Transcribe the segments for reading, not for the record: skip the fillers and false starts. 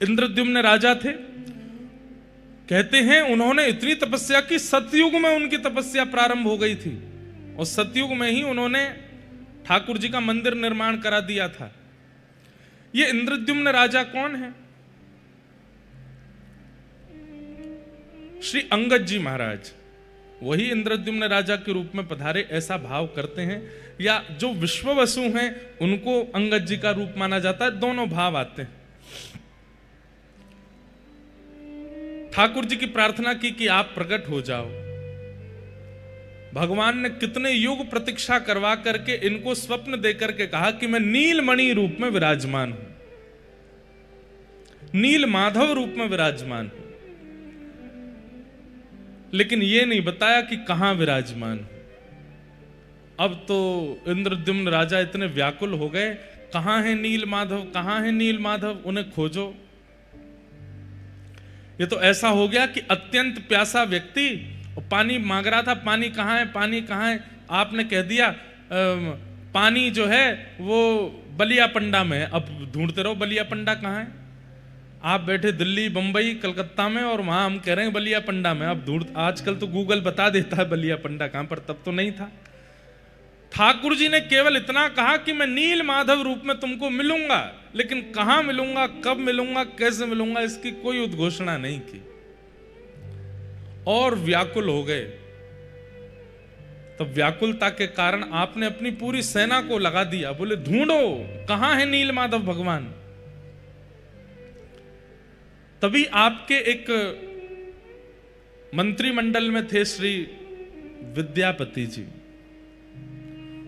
इंद्रद्युम्न राजा थे, कहते हैं उन्होंने इतनी तपस्या की, सतयुग में उनकी तपस्या प्रारंभ हो गई थी और सतयुग में ही उन्होंने ठाकुर जी का मंदिर निर्माण करा दिया था। ये इंद्रद्युम्न राजा कौन है? श्री अंगद जी महाराज, वही इंद्रद्युम्न राजा के रूप में पधारे, ऐसा भाव करते हैं। या जो विश्ववसु हैं उनको अंगद जी का रूप माना जाता है, दोनों भाव आते हैं। ठाकुर जी की प्रार्थना की कि आप प्रकट हो जाओ। भगवान ने कितने युग प्रतीक्षा करवा करके इनको स्वप्न देकर के कहा कि मैं नीलमणि रूप में विराजमान हूं, नील माधव रूप में विराजमान हूं, लेकिन यह नहीं बताया कि कहां विराजमान हूं। अब तो इंद्रद्युम्न राजा इतने व्याकुल हो गए, कहां है नील माधव, कहां है नील माधव, उन्हें खोजो। ये तो ऐसा हो गया कि अत्यंत प्यासा व्यक्ति पानी मांग रहा था, पानी कहां है, पानी कहां है, आपने कह दिया पानी जो है वो बलिया पंडा में है। अब ढूंढते रहो बलिया पंडा कहां है। आप बैठे दिल्ली, बंबई, कलकत्ता में और वहां हम कह रहे हैं बलिया पंडा में। अब ढूंढ, आजकल तो गूगल बता देता है बलिया पंडा कहां पर, तब तो नहीं था। ठाकुर जी ने केवल इतना कहा कि मैं नील माधव रूप में तुमको मिलूंगा, लेकिन कहां मिलूंगा, कब मिलूंगा, कैसे मिलूंगा, इसकी कोई उद्घोषणा नहीं की और व्याकुल हो गए। तब व्याकुलता के कारण आपने अपनी पूरी सेना को लगा दिया, बोले ढूंढो कहां है नील माधव भगवान। तभी आपके एक मंत्रिमंडल में थे श्री विद्यापति जी।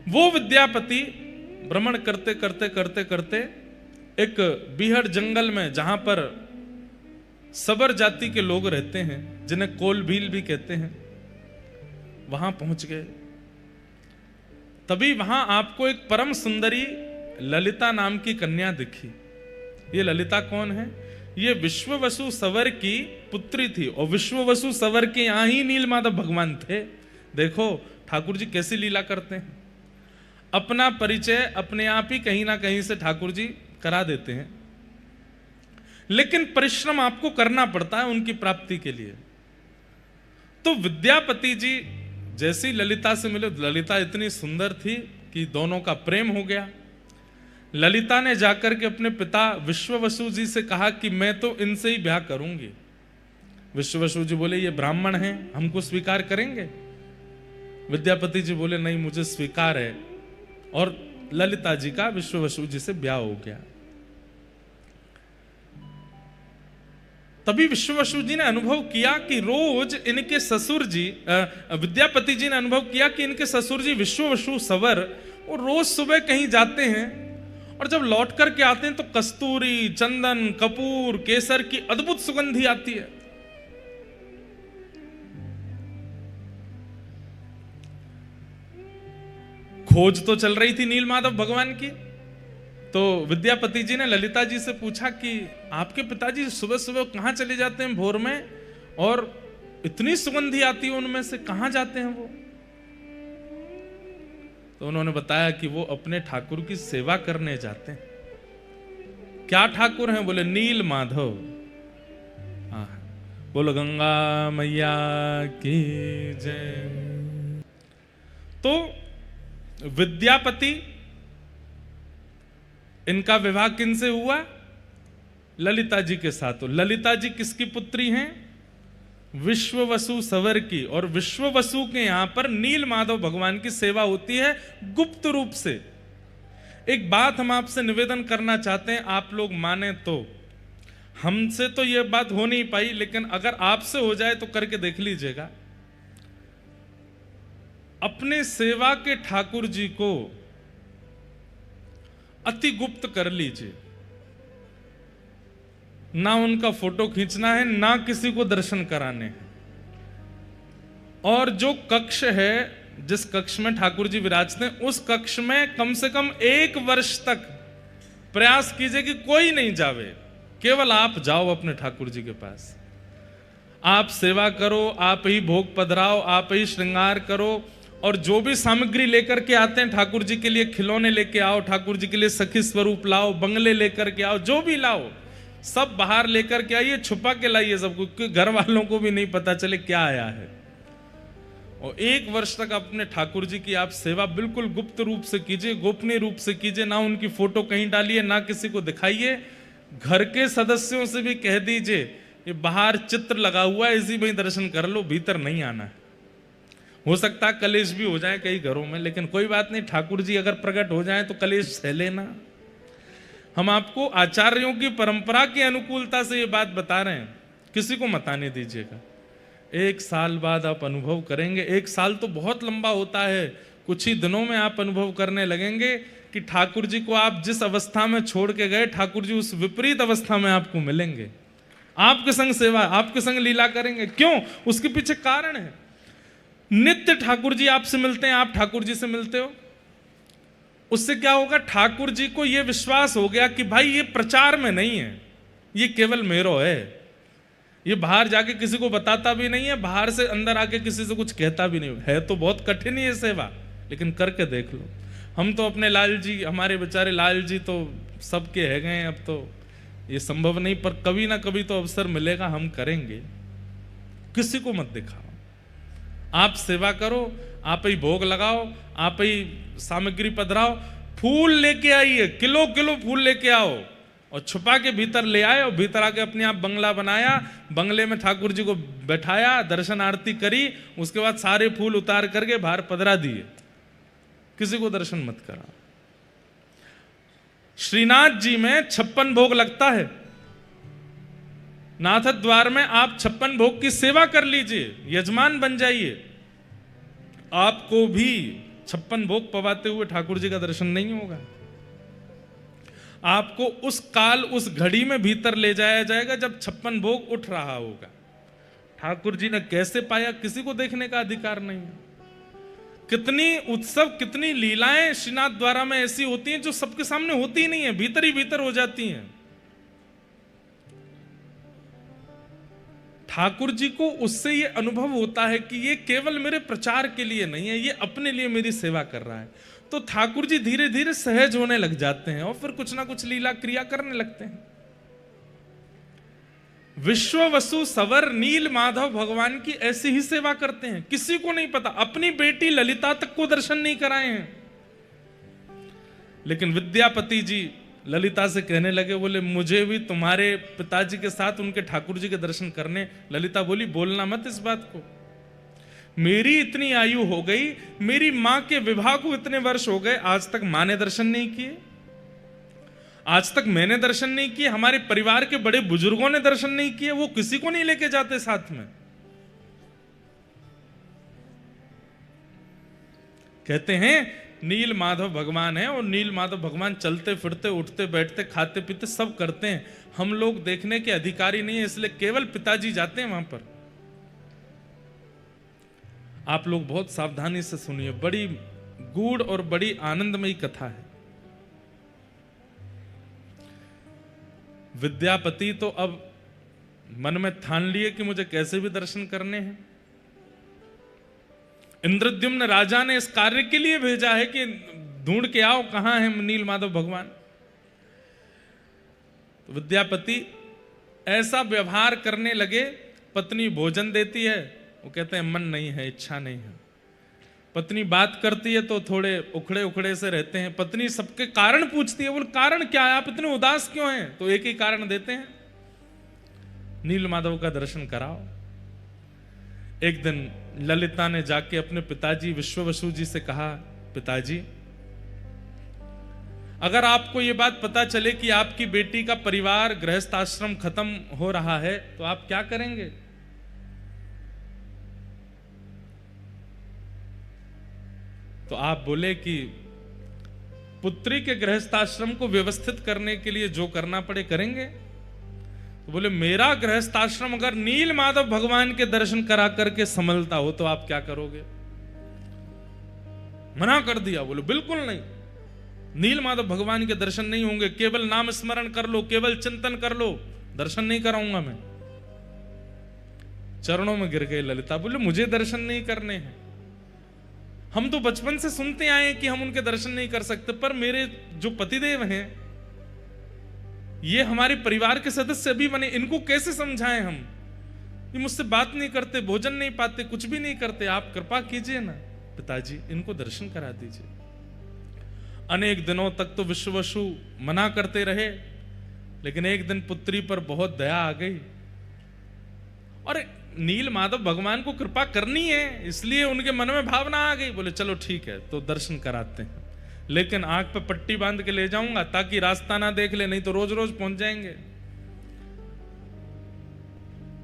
वो विद्यापति भ्रमण करते करते करते करते एक बीहड़ जंगल में, जहां पर सबर जाति के लोग रहते हैं, जिन्हें कोलभील भी कहते हैं, वहां पहुंच गए। तभी वहां आपको एक परम सुंदरी ललिता नाम की कन्या दिखी। ये ललिता कौन है? ये विश्ववसु सवर की पुत्री थी और विश्ववसु सवर के यहां ही नीलमाधव भगवान थे। देखो ठाकुर जी कैसी लीला करते हैं, अपना परिचय अपने आप ही कहीं ना कहीं से ठाकुर जी करा देते हैं, लेकिन परिश्रम आपको करना पड़ता है उनकी प्राप्ति के लिए। तो विद्यापति जी जैसी ललिता से मिले, ललिता इतनी सुंदर थी कि दोनों का प्रेम हो गया। ललिता ने जाकर के अपने पिता विश्ववसु जी से कहा कि मैं तो इनसे ही ब्याह करूंगी। विश्ववसु जी बोले ये ब्राह्मण हैं, हमको स्वीकार करेंगे? विद्यापति जी बोले नहीं, मुझे स्वीकार है। और ललिता जी का विश्ववसु जी से ब्याह हो गया। तभी विश्ववसु जी ने अनुभव किया कि रोज इनके ससुर जी, विद्यापति जी ने अनुभव किया कि इनके ससुर जी विश्ववसु सवर वो रोज सुबह कहीं जाते हैं और जब लौट करके आते हैं तो कस्तूरी, चंदन, कपूर, केसर की अद्भुत सुगंधी आती है। खोज तो चल रही थी नीलमाधव भगवान की। तो विद्यापति जी ने ललिता जी से पूछा कि आपके पिताजी सुबह सुबह कहां चले जाते हैं भोर में, और इतनी सुगंधी आती है उनमें से, कहां जाते हैं वो? तो उन्होंने बताया कि वो अपने ठाकुर की सेवा करने जाते हैं। क्या ठाकुर हैं? बोले नील माधव। हाँ, बोलो गंगा मैया की जय। तो विद्यापति, इनका विवाह किनसे हुआ? ललिता जी के साथ। तो ललिता जी किसकी पुत्री हैं? विश्ववसु सवर की। और विश्ववसु के यहां पर नील माधव भगवान की सेवा होती है गुप्त रूप से। एक बात हम आपसे निवेदन करना चाहते हैं, आप लोग माने तो। हमसे तो यह बात हो नहीं पाई, लेकिन अगर आपसे हो जाए तो करके देख लीजिएगा। अपने सेवा के ठाकुर जी को अति गुप्त कर लीजिए। ना उनका फोटो खींचना है, ना किसी को दर्शन कराने हैं। और जो कक्ष है, जिस कक्ष में ठाकुर जी विराजते हैं, उस कक्ष में कम से कम 1 वर्ष तक प्रयास कीजिए कि कोई नहीं जावे, केवल आप जाओ अपने ठाकुर जी के पास। आप सेवा करो, आप ही भोग पधराओ, आप ही श्रृंगार करो, और जो भी सामग्री लेकर के आते हैं ठाकुर जी के लिए, खिलौने लेके आओ, ठाकुर जी के लिए सखी स्वरूप लाओ, बंगले लेकर के आओ, जो भी लाओ, सब बाहर लेकर के आइए, छुपा के लाइए सबको, क्योंकि घर वालों को भी नहीं पता चले क्या आया है। और 1 वर्ष तक अपने ठाकुर जी की आप सेवा बिल्कुल गुप्त रूप से कीजिए, गोपनीय रूप से कीजिए, ना उनकी फोटो कहीं डालिए, ना किसी को दिखाइए। घर के सदस्यों से भी कह दीजिए ये बाहर चित्र लगा हुआ है, इसी में ही दर्शन कर लो, भीतर नहीं आना है। हो सकता है कलेश भी हो जाए कई घरों में, लेकिन कोई बात नहीं, ठाकुर जी अगर प्रकट हो जाए तो कलेश सह लेना। हम आपको आचार्यों की परंपरा की अनुकूलता से ये बात बता रहे हैं, किसी को मत आने दीजिएगा। 1 साल बाद आप अनुभव करेंगे, 1 साल तो बहुत लंबा होता है, कुछ ही दिनों में आप अनुभव करने लगेंगे कि ठाकुर जी को आप जिस अवस्था में छोड़ के गए, ठाकुर जी उस विपरीत अवस्था में आपको मिलेंगे, आपके संग सेवा, आपके संग लीला करेंगे। क्यों? उसके पीछे कारण है। नित्य ठाकुर जी आपसे मिलते हैं, आप ठाकुर जी से मिलते हो, उससे क्या होगा? ठाकुर जी को यह विश्वास हो गया कि भाई ये प्रचार में नहीं है, ये केवल मेरो है, ये बाहर जाके किसी को बताता भी नहीं है, बाहर से अंदर आके किसी से कुछ कहता भी नहीं है। तो बहुत कठिन है ये सेवा, लेकिन करके देख लो। हम तो अपने लाल जी, हमारे बेचारे लाल जी तो सबके है गए, अब तो ये संभव नहीं, पर कभी ना कभी तो अवसर मिलेगा, हम करेंगे। किसी को मत दिखाओ, आप सेवा करो, आप ही भोग लगाओ, आप ही सामग्री पधराओ, फूल लेके आइए, किलो किलो फूल लेके आओ और छुपा के भीतर ले आए, और भीतर आके अपने आप बंगला बनाया, बंगले में ठाकुर जी को बैठाया, दर्शन आरती करी, उसके बाद सारे फूल उतार करके बाहर पधरा दिए, किसी को दर्शन मत करा। श्रीनाथ जी में 56 भोग लगता है, नाथ द्वार में आप 56 भोग की सेवा कर लीजिए, यजमान बन जाइए, आपको भी 56 भोग पवाते हुए ठाकुर जी का दर्शन नहीं होगा। आपको उस काल, उस घड़ी में भीतर ले जाया जाएगा जब 56 भोग उठ रहा होगा। ठाकुर जी ने कैसे पाया, किसी को देखने का अधिकार नहीं है। कितनी उत्सव, कितनी लीलाएं श्रीनाथ द्वारा में ऐसी होती हैं जो सबके सामने होती ही नहीं है, भीतर ही भीतर हो जाती हैं। ठाकुर जी को उससे ये अनुभव होता है कि ये केवल मेरे प्रचार के लिए नहीं है, ये अपने लिए मेरी सेवा कर रहा है। तो ठाकुर जी धीरे धीरे सहज होने लग जाते हैं और फिर कुछ ना कुछ लीला क्रिया करने लगते हैं। विश्व वसु सवर नील माधव भगवान की ऐसी ही सेवा करते हैं, किसी को नहीं पता। अपनी बेटी ललिता तक को दर्शन नहीं कराए हैं, लेकिन विद्यापति जी ललिता से कहने लगे, बोले मुझे भी तुम्हारे पिताजी के साथ उनके ठाकुर जी के दर्शन करने। ललिता बोली बोलना मत इस बात को, मेरी इतनी आयु हो गई, मेरी मां के विवाह को इतने वर्ष हो गए, आज तक मां ने दर्शन नहीं किए, आज तक मैंने दर्शन नहीं किए, हमारे परिवार के बड़े बुजुर्गों ने दर्शन नहीं किए, वो किसी को नहीं लेके जाते साथ में। कहते हैं नील माधव भगवान है, और नील माधव भगवान चलते फिरते, उठते बैठते, खाते पीते सब करते हैं। हम लोग देखने के अधिकारी नहीं है, इसलिए केवल पिताजी जाते हैं वहां पर। आप लोग बहुत सावधानी से सुनिए, बड़ी गूढ़ और बड़ी आनंदमयी कथा है। विद्यापति तो अब मन में ठान लिए कि मुझे कैसे भी दर्शन करने हैं। इंद्रद्युम्न राजा ने इस कार्य के लिए भेजा है कि ढूंढ के आओ कहां है नील माधव भगवान। तो विद्यापति ऐसा व्यवहार करने लगे, पत्नी भोजन देती है, वो कहते हैं मन नहीं है, इच्छा नहीं है। पत्नी बात करती है तो थोड़े उखड़े उखड़े से रहते हैं। पत्नी सबके कारण पूछती है, बोल कारण क्या है, आप इतने उदास क्यों हैं? तो एक ही कारण देते हैं, नील माधव का दर्शन कराओ। एक दिन ललिता ने जाके अपने पिताजी विश्ववसु जी से कहा, पिताजी अगर आपको यह बात पता चले कि आपकी बेटी का परिवार गृहस्थ आश्रम खत्म हो रहा है तो आप क्या करेंगे? तो आप बोले कि पुत्री के गृहस्थाश्रम को व्यवस्थित करने के लिए जो करना पड़े करेंगे। तो बोले मेरा गृहस्थाश्रम अगर नील माधव भगवान के दर्शन करा करके संभलता हो तो आप क्या करोगे? मना कर दिया, बोले बिल्कुल नहीं, नील माधव भगवान के दर्शन नहीं होंगे, केवल नाम स्मरण कर लो, केवल चिंतन कर लो, दर्शन नहीं कराऊंगा मैं। चरणों में गिर गए ललिता, बोले मुझे दर्शन नहीं करने हैं, हम तो बचपन से सुनते आए कि हम उनके दर्शन नहीं कर सकते, पर मेरे जो पतिदेव हैं ये हमारे परिवार के सदस्य अभी बने, इनको कैसे समझाएं हम? ये मुझसे बात नहीं करते, भोजन नहीं पाते, कुछ भी नहीं करते, आप कृपा कीजिए ना पिताजी, इनको दर्शन करा दीजिए। अनेक दिनों तक तो विश्ववसु मना करते रहे, लेकिन एक दिन पुत्री पर बहुत दया आ गई और नील माधव भगवान को कृपा करनी है, इसलिए उनके मन में भावना आ गई। बोले चलो ठीक है, तो दर्शन कराते हैं, लेकिन आंख पे पट्टी बांध के ले जाऊंगा ताकि रास्ता ना देख ले, नहीं तो रोज रोज पहुंच जाएंगे।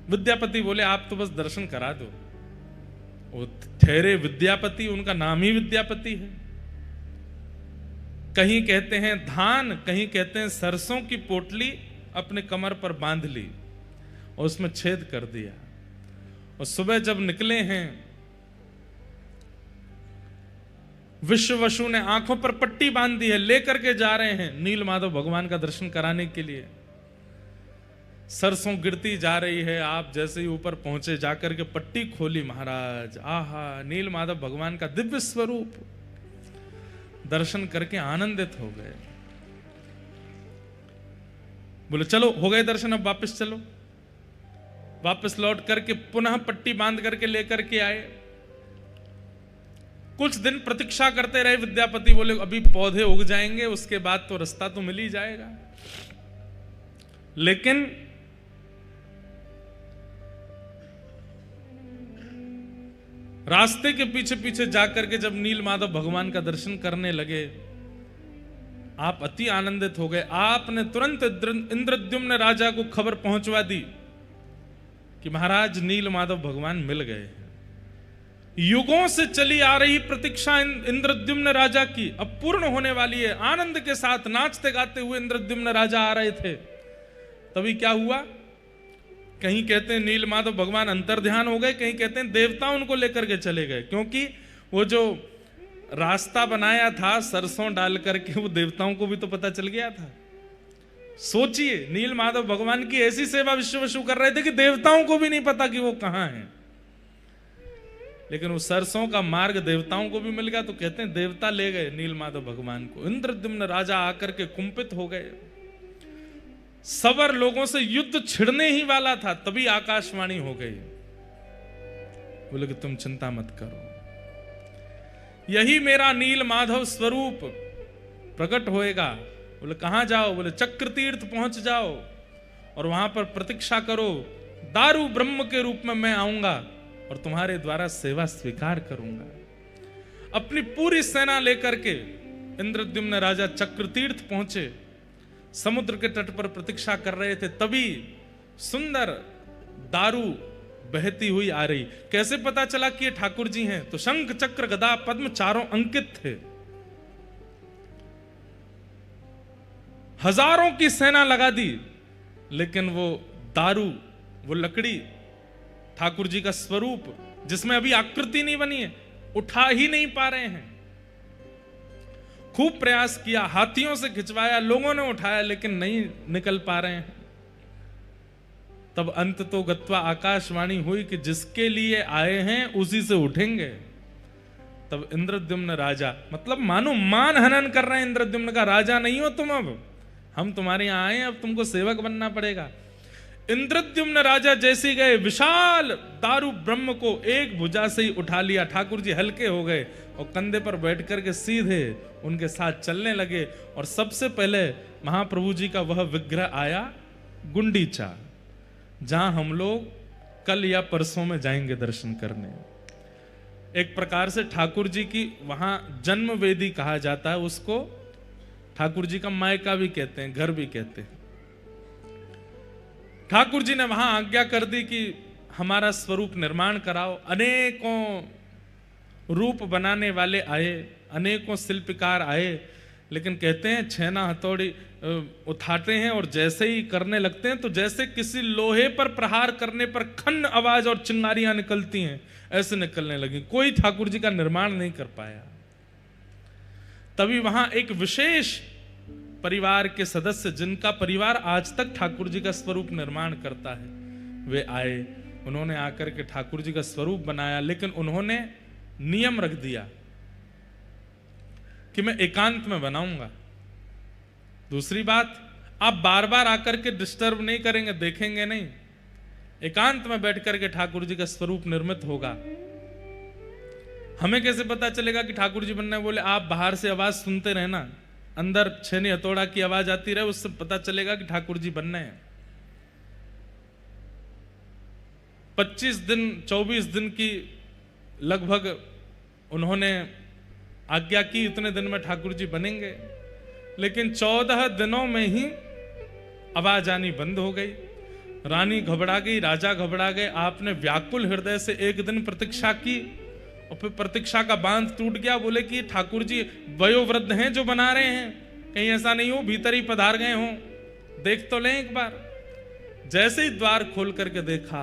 विद्यापति बोले आप तो बस दर्शन करा दो। वो ठहरे विद्यापति, उनका नाम ही विद्यापति है। कहीं कहते हैं धान, कहीं कहते हैं सरसों की पोटली अपने कमर पर बांध ली और उसमें छेद कर दिया, और सुबह जब निकले हैं विश्ववसु ने आंखों पर पट्टी बांध दी है, लेकर के जा रहे हैं नील माधव भगवान का दर्शन कराने के लिए। सरसों गिरती जा रही है, आप जैसे ही ऊपर पहुंचे जाकर के पट्टी खोली, महाराज आहा, नील माधव भगवान का दिव्य स्वरूप दर्शन करके आनंदित हो गए। बोले चलो हो गए दर्शन, अब वापस चलो। वापस लौट करके पुनः पट्टी बांध करके लेकर के आए। कुछ दिन प्रतीक्षा करते रहे विद्यापति, बोले अभी पौधे उग जाएंगे, उसके बाद तो रास्ता तो मिल ही जाएगा। लेकिन रास्ते के पीछे पीछे जाकर के जब नील माधव भगवान का दर्शन करने लगे, आप अति आनंदित हो गए। आपने तुरंत इंद्रद्युम्न राजा को खबर पहुंचवा दी कि महाराज नील माधव भगवान मिल गए। युगों से चली आ रही प्रतीक्षा इंद्रद्युम्न राजा की अब पूर्ण होने वाली है। आनंद के साथ नाचते गाते हुए इंद्रद्युम्न राजा आ रहे थे। तभी क्या हुआ, कहीं कहते हैं नील माधव भगवान अंतर्ध्यान हो गए, कहीं कहते हैं देवता उनको लेकर के चले गए, क्योंकि वो जो रास्ता बनाया था सरसों डाल करके, वो देवताओं को भी तो पता चल गया था। सोचिए, नील माधव भगवान की ऐसी सेवा विश्ववसु कर रहे थे कि देवताओं को भी नहीं पता कि वो कहां हैं। लेकिन वो सरसों का मार्ग देवताओं को भी मिल गया, तो कहते हैं देवता ले गए नील माधव भगवान को। इंद्रद्युम्न राजा आकर के कुंपित हो गए। सवर लोगों से युद्ध छिड़ने ही वाला था, तभी आकाशवाणी हो गई, बोले कि तुम चिंता मत करो, यही मेरा नील माधव स्वरूप प्रकट होएगा। बोले कहां जाओ? बोले चक्र तीर्थ पहुंच जाओ और वहां पर प्रतीक्षा करो, दारू ब्रह्म के रूप में मैं आऊंगा और तुम्हारे द्वारा सेवा स्वीकार करूंगा। अपनी पूरी सेना लेकर के इंद्रद्युम्न राजा चक्र तीर्थ पहुंचे। समुद्र के तट पर प्रतीक्षा कर रहे थे, तभी सुंदर दारू बहती हुई आ रही। कैसे पता चला कि ये ठाकुर जी हैं? तो शंख चक्र गदा पद्म चारों अंकित थे। हजारों की सेना लगा दी, लेकिन वो दारू, वो लकड़ी, ठाकुर जी का स्वरूप जिसमें अभी आकृति नहीं बनी है, उठा ही नहीं पा रहे हैं। खूब प्रयास किया, हाथियों से खिंचवाया, लोगों ने उठाया, लेकिन नहीं निकल पा रहे हैं। तब अंत तो गत्वा आकाशवाणी हुई कि जिसके लिए आए हैं उसी से उठेंगे। तब इंद्रद्युम्न राजा, मतलब मानो मान हनन कर रहे हैं इंद्रद्युम्न का, राजा नहीं हो तुम, अब हम तुम्हारे यहां आए, अब तुमको सेवक बनना पड़ेगा। इंद्रद्युम्न राजा जैसे गए, विशाल दारू ब्रह्म को एक भुजा से ही उठा लिया। ठाकुर जी हल्के हो गए और कंधे पर बैठ करके सीधे उनके साथ चलने लगे। और सबसे पहले महाप्रभु जी का वह विग्रह आया गुंडीचा, जहां हम लोग कल या परसों में जाएंगे दर्शन करने। एक प्रकार से ठाकुर जी की वहां जन्म वेदी कहा जाता है उसको, ठाकुर जी का मायका भी कहते हैं, घर भी कहते हैं। ठाकुर जी ने वहां आज्ञा कर दी कि हमारा स्वरूप निर्माण कराओ। अनेकों रूप बनाने वाले आए, अनेकों शिल्पकार आए, लेकिन कहते हैं छेना हथौड़ी उठाते हैं और जैसे ही करने लगते हैं तो जैसे किसी लोहे पर प्रहार करने पर खन्न आवाज और चिंगारियां निकलती हैं, ऐसे निकलने लगी। कोई ठाकुर जी का निर्माण नहीं कर पाया। तभी वहां एक विशेष परिवार के सदस्य, जिनका परिवार आज तक ठाकुर जी का स्वरूप निर्माण करता है, वे आए। उन्होंने आकर के ठाकुर जी का स्वरूप बनाया, लेकिन उन्होंने नियम रख दिया कि मैं एकांत में बनाऊंगा। दूसरी बात, आप बार बार आकर के डिस्टर्ब नहीं करेंगे, देखेंगे नहीं, एकांत में बैठ करके ठाकुर जी का स्वरूप निर्मित होगा। हमें कैसे पता चलेगा कि ठाकुर जी बनना है? बोले आप बाहर से आवाज सुनते रहना, अंदर छेनी हथौड़ा की आवाज आती रहे, उससे पता चलेगा कि ठाकुर जी बनना है। 25 दिन 24 दिन की लगभग उन्होंने आज्ञा की, इतने दिन में ठाकुर जी बनेंगे, लेकिन 14 दिनों में ही आवाज आनी बंद हो गई। रानी घबरा गई, राजा घबरा गए। आपने व्याकुल हृदय से एक दिन प्रतीक्षा की और फिर प्रतीक्षा का बांध टूट गया। बोले कि ठाकुर जी वयोवृद्ध हैं जो बना रहे हैं, कहीं ऐसा नहीं हो भीतर ही पधार गए हों, देख तो लें एक बार। जैसे ही द्वार खोल करके देखा,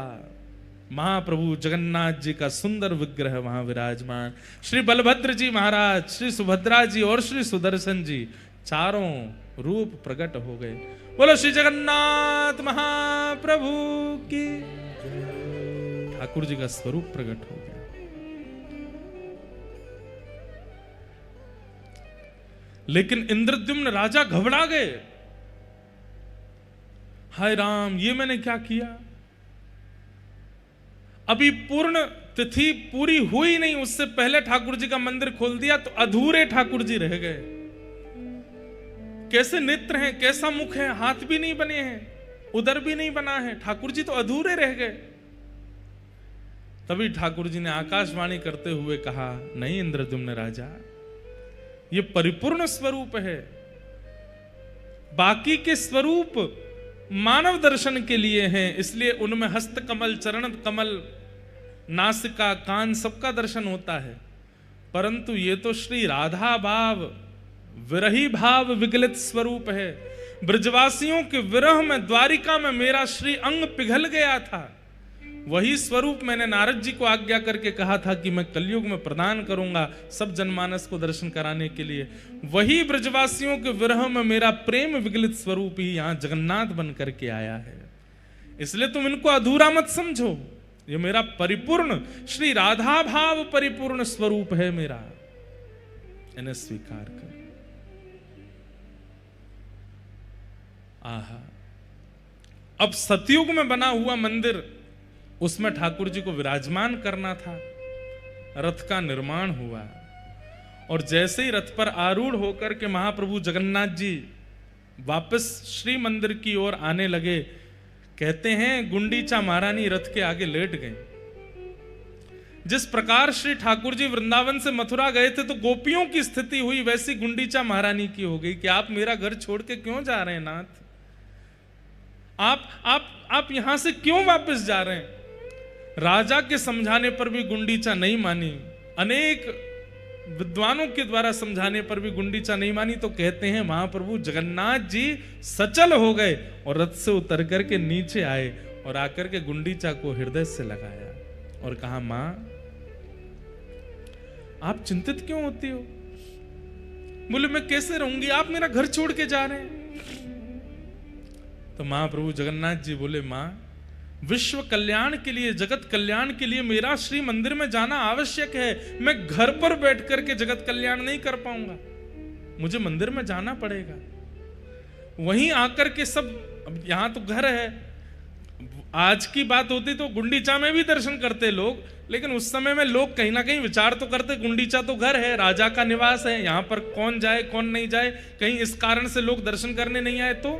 महाप्रभु जगन्नाथ जी का सुंदर विग्रह वहां विराजमान, श्री बलभद्र जी महाराज, श्री सुभद्रा जी और श्री सुदर्शन जी, चारों रूप प्रकट हो गए। बोलो श्री जगन्नाथ महाप्रभु की। ठाकुर जी का स्वरूप प्रकट हो गया। लेकिन इंद्रद्युम्न राजा घबरा गए, हाय राम, ये मैंने क्या किया? अभी पूर्ण तिथि पूरी हुई नहीं, उससे पहले ठाकुर जी का मंदिर खोल दिया, तो अधूरे ठाकुर जी रह गए। कैसे नेत्र हैं, कैसा मुख है, हाथ भी नहीं बने हैं, उदर भी नहीं बना है, ठाकुर जी तो अधूरे रह गए। तभी ठाकुर जी ने आकाशवाणी करते हुए कहा, नहीं इंद्रद्युम्न राजा, ये परिपूर्ण स्वरूप है। बाकी के स्वरूप मानव दर्शन के लिए हैं, इसलिए उनमें हस्त कमल, चरण कमल, नासिका, कान सबका दर्शन होता है, परंतु ये तो श्री राधा भाव, विरही भाव विगलित स्वरूप है। ब्रजवासियों के विरह में, द्वारिका में मेरा श्री अंग पिघल गया था। वही स्वरूप मैंने नारद जी को आज्ञा करके कहा था कि मैं कलयुग में प्रदान करूंगा सब जनमानस को दर्शन कराने के लिए। वही ब्रजवासियों के विरह में मेरा प्रेम विगलित स्वरूप ही यहां जगन्नाथ बन करके आया है। इसलिए तुम इनको अधूरा मत समझो, ये मेरा परिपूर्ण श्री राधा भाव परिपूर्ण स्वरूप है मेरा, इन्हें स्वीकार कर। आहा, अब सतयुग में बना हुआ मंदिर, उसमें ठाकुर जी को विराजमान करना था। रथ का निर्माण हुआ और जैसे ही रथ पर आरूढ़ होकर के महाप्रभु जगन्नाथ जी वापस श्री मंदिर की ओर आने लगे, कहते हैं गुंडीचा महारानी रथ के आगे लेट गए। जिस प्रकार श्री ठाकुर जी वृंदावन से मथुरा गए थे तो गोपियों की स्थिति हुई, वैसी गुंडीचा महारानी की हो गई कि आप मेरा घर छोड़ के क्यों जा रहे हैं नाथ? आप यहां से क्यों वापस जा रहे हैं? राजा के समझाने पर भी गुंडीचा नहीं मानी, अनेक विद्वानों के द्वारा समझाने पर भी गुंडीचा नहीं मानी। तो कहते हैं महाप्रभु जगन्नाथ जी सचल हो गए और रथ से उतर करके नीचे आए और आकर के गुंडीचा को हृदय से लगाया और कहा, मां आप चिंतित क्यों होती हो? बोले मैं कैसे रहूंगी, आप मेरा घर छोड़ के जा रहे हैं। तो महाप्रभु जगन्नाथ जी बोले, मां विश्व कल्याण के लिए, जगत कल्याण के लिए मेरा श्री मंदिर में जाना आवश्यक है। मैं घर पर बैठ करके जगत कल्याण नहीं कर पाऊंगा, मुझे मंदिर में जाना पड़ेगा। वहीं आकर के सब, अब यहां तो घर है, आज की बात होती तो गुंडीचा में भी दर्शन करते लोग, लेकिन उस समय में लोग कहीं ना कहीं विचार तो करते गुंडीचा तो घर है, राजा का निवास है, यहां पर कौन जाए कौन नहीं जाए, कहीं इस कारण से लोग दर्शन करने नहीं आए तो।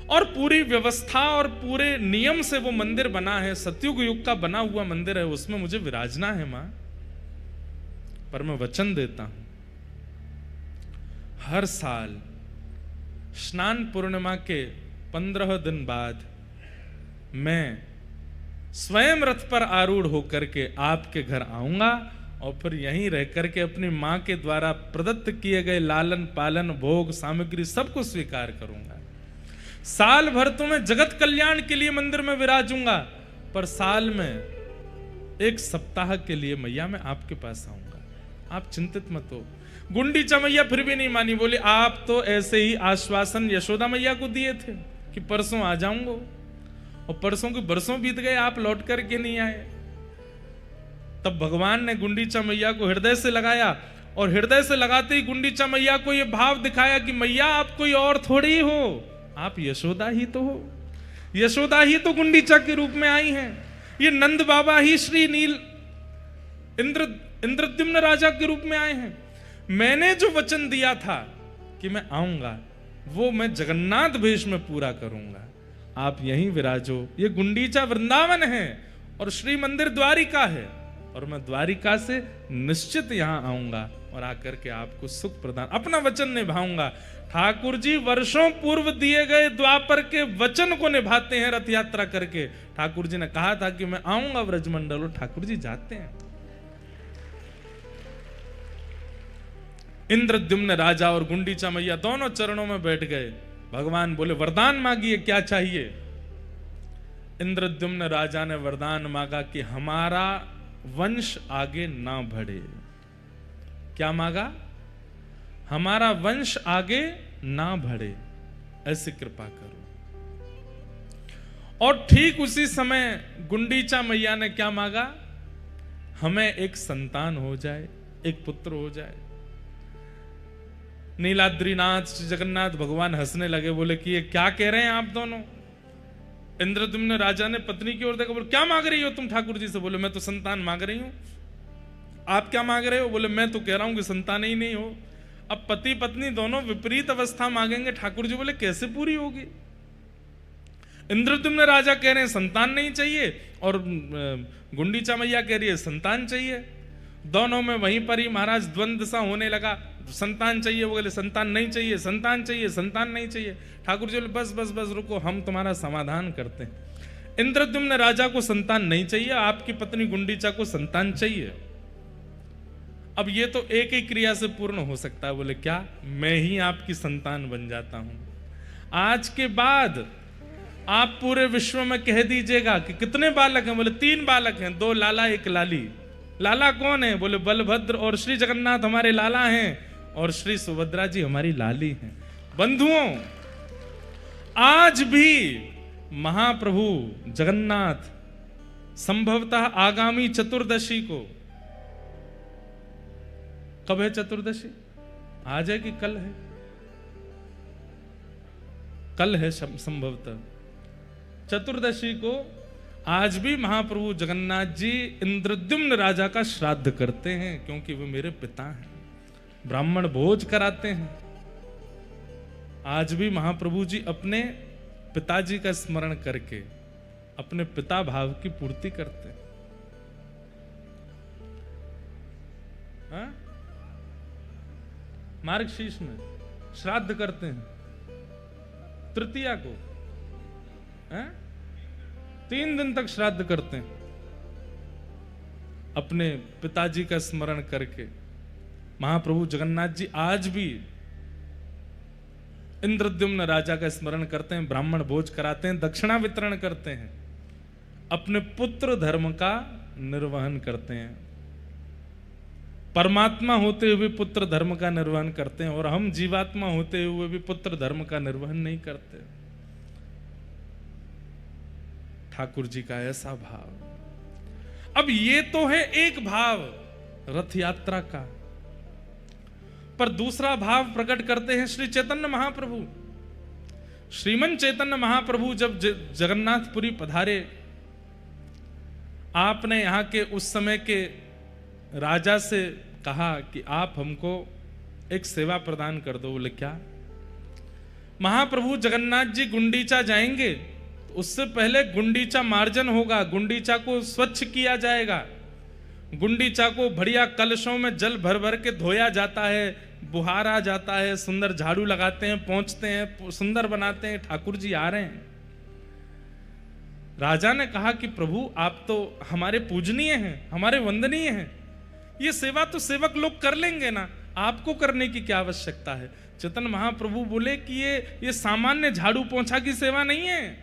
और पूरी व्यवस्था और पूरे नियम से वो मंदिर बना है, सतयुग युग का बना हुआ मंदिर है, उसमें मुझे विराजना है मां। पर मैं वचन देता हूं, हर साल स्नान पूर्णिमा के 15 दिन बाद मैं स्वयं रथ पर आरूढ़ होकर के आपके घर आऊंगा और फिर यहीं रह करके अपनी मां के द्वारा प्रदत्त किए गए लालन पालन भोग सामग्री सबको स्वीकार करूंगा। साल भर तो मैं जगत कल्याण के लिए मंदिर में विराजूंगा, पर साल में एक सप्ताह के लिए मैया मैं आपके पास आऊंगा, आप चिंतित मत हो। गुंडीचा मैया फिर भी नहीं मानी, बोले आप तो ऐसे ही आश्वासन यशोदा मैया को दिए थे कि परसों आ जाऊंगा, और परसों के बरसों बीत गए, आप लौट करके नहीं आए। तब भगवान ने गुंडीचा मैया को हृदय से लगाया और हृदय से लगाते ही गुंडीचा मैया को यह भाव दिखाया कि मैया आप कोई और थोड़ी हो, आप यशोदा ही तो हो। यशोदा ही तो गुंडीचा के रूप में आई हैं। ये नंद बाबा ही श्री नील इंद्रद्युम्न राजा के रूप में आए हैं। मैंने जो वचन दिया था कि मैं आऊंगा वो मैं जगन्नाथ भेष में पूरा करूंगा। आप यहीं विराजो। ये गुंडीचा वृंदावन है और श्री मंदिर द्वारिका है, और मैं द्वारिका से निश्चित यहां आऊंगा और आकर के आपको सुख प्रदान, अपना वचन निभाऊंगा। ठाकुर जी वर्षों पूर्व दिए गए द्वापर के वचन को निभाते हैं रथ यात्रा करके। ठाकुर जी ने कहा था कि मैं आऊंगा ब्रजमंडल, और ठाकुर जी जाते हैं। इंद्रद्युम्न राजा और गुंडीचा मैया दोनों चरणों में बैठ गए। भगवान बोले वरदान मांगिए, क्या चाहिए? इंद्रद्युम्न राजा ने वरदान मांगा कि हमारा वंश आगे ना बढ़े। क्या मांगा? हमारा वंश आगे ना बढ़े, ऐसी कृपा करो। और ठीक उसी समय गुंडीचा मैया ने क्या मांगा? हमें एक संतान हो जाए, एक पुत्र हो जाए। नीलाद्रीनाथ श्री जगन्नाथ भगवान हंसने लगे, बोले कि ये क्या कह रहे हैं आप दोनों? इंद्रद्युम्न राजा ने पत्नी की ओर देखा, बोले क्या मांग रही हो तुम ठाकुर जी से? बोले मैं तो संतान मांग रही हूं। आप क्या मांग रहे हो? बोले मैं तो कह रहा हूं कि संतान ही नहीं हो। अब पति पत्नी दोनों विपरीत अवस्था मांगेंगे। ठाकुर जी बोले कैसे पूरी होगी? इंद्रद्युम्न राजा कह रहे हैं संतान नहीं चाहिए, और गुंडीचा मैया कह रही है संतान चाहिए। दोनों में वहीं पर ही महाराज द्वंद्व सा होने लगा। संतान चाहिए, वो बोले संतान नहीं चाहिए, संतान चाहिए, संतान नहीं चाहिए। ठाकुर जी बोले बस बस बस रुको, हम तुम्हारा समाधान करते हैं। इंद्रद्युम्न राजा को संतान नहीं चाहिए, आपकी पत्नी गुंडीचा को संतान चाहिए। अब ये तो एक ही क्रिया से पूर्ण हो सकता है। बोले क्या? मैं ही आपकी संतान बन जाता हूं। आज के बाद आप पूरे विश्व में कह दीजिएगा कि कितने बालक हैं? बोले 3 बालक हैं, 2 लाला 1 लाली। लाला कौन है? बोले बलभद्र और श्री जगन्नाथ हमारे लाला हैं, और श्री सुभद्रा जी हमारी लाली हैं। बंधुओं, आज भी महाप्रभु जगन्नाथ संभवतः आगामी चतुर्दशी को, कब है चतुर्दशी? आज है कि कल है? कल है संभवतः चतुर्दशी को। आज भी महाप्रभु जगन्नाथ जी इंद्रद्युम्न राजा का श्राद्ध करते हैं, क्योंकि वे मेरे पिता हैं। ब्राह्मण भोज कराते हैं। आज भी महाप्रभु जी अपने पिताजी का स्मरण करके अपने पिता भाव की पूर्ति करते हैं। हाँ? मार्गशीर्ष में श्राद्ध करते हैं तृतीया को। हाँ? 3 दिन तक श्राद्ध करते हैं अपने पिताजी का स्मरण करके। महाप्रभु जगन्नाथ जी आज भी इंद्रद्युम्न राजा का स्मरण करते हैं, ब्राह्मण भोज कराते हैं, दक्षिणा वितरण करते हैं, अपने पुत्र धर्म का निर्वहन करते हैं। परमात्मा होते हुए पुत्र धर्म का निर्वहन करते हैं, और हम जीवात्मा होते हुए भी पुत्र धर्म का निर्वहन नहीं करते। ठाकुर जी का ऐसा भाव। अब ये तो है एक भाव रथ यात्रा का, पर दूसरा भाव प्रकट करते हैं श्री चैतन्य महाप्रभु। श्रीमन चैतन्य महाप्रभु जब जगन्नाथपुरी पधारे, आपने यहां के उस समय के राजा से कहा कि आप हमको एक सेवा प्रदान कर दो। बोले क्या? महाप्रभु जगन्नाथ जी गुंडीचा जाएंगे, तो उससे पहले गुंडीचा मार्जन होगा, गुंडीचा को स्वच्छ किया जाएगा। गुंडीचा को बढ़िया कलशों में जल भर भर के धोया जाता है, बुहारा जाता है, सुंदर झाड़ू लगाते हैं, पोंछते हैं, सुंदर बनाते हैं। ठाकुर जी आ रहे हैं। राजा ने कहा कि प्रभु आप तो हमारे पूजनीय हैं, हमारे वंदनीय हैं, ये सेवा तो सेवक लोग कर लेंगे ना, आपको करने की क्या आवश्यकता है? चैतन्य महाप्रभु बोले कि ये सामान्य झाड़ू पोंछा की सेवा नहीं है।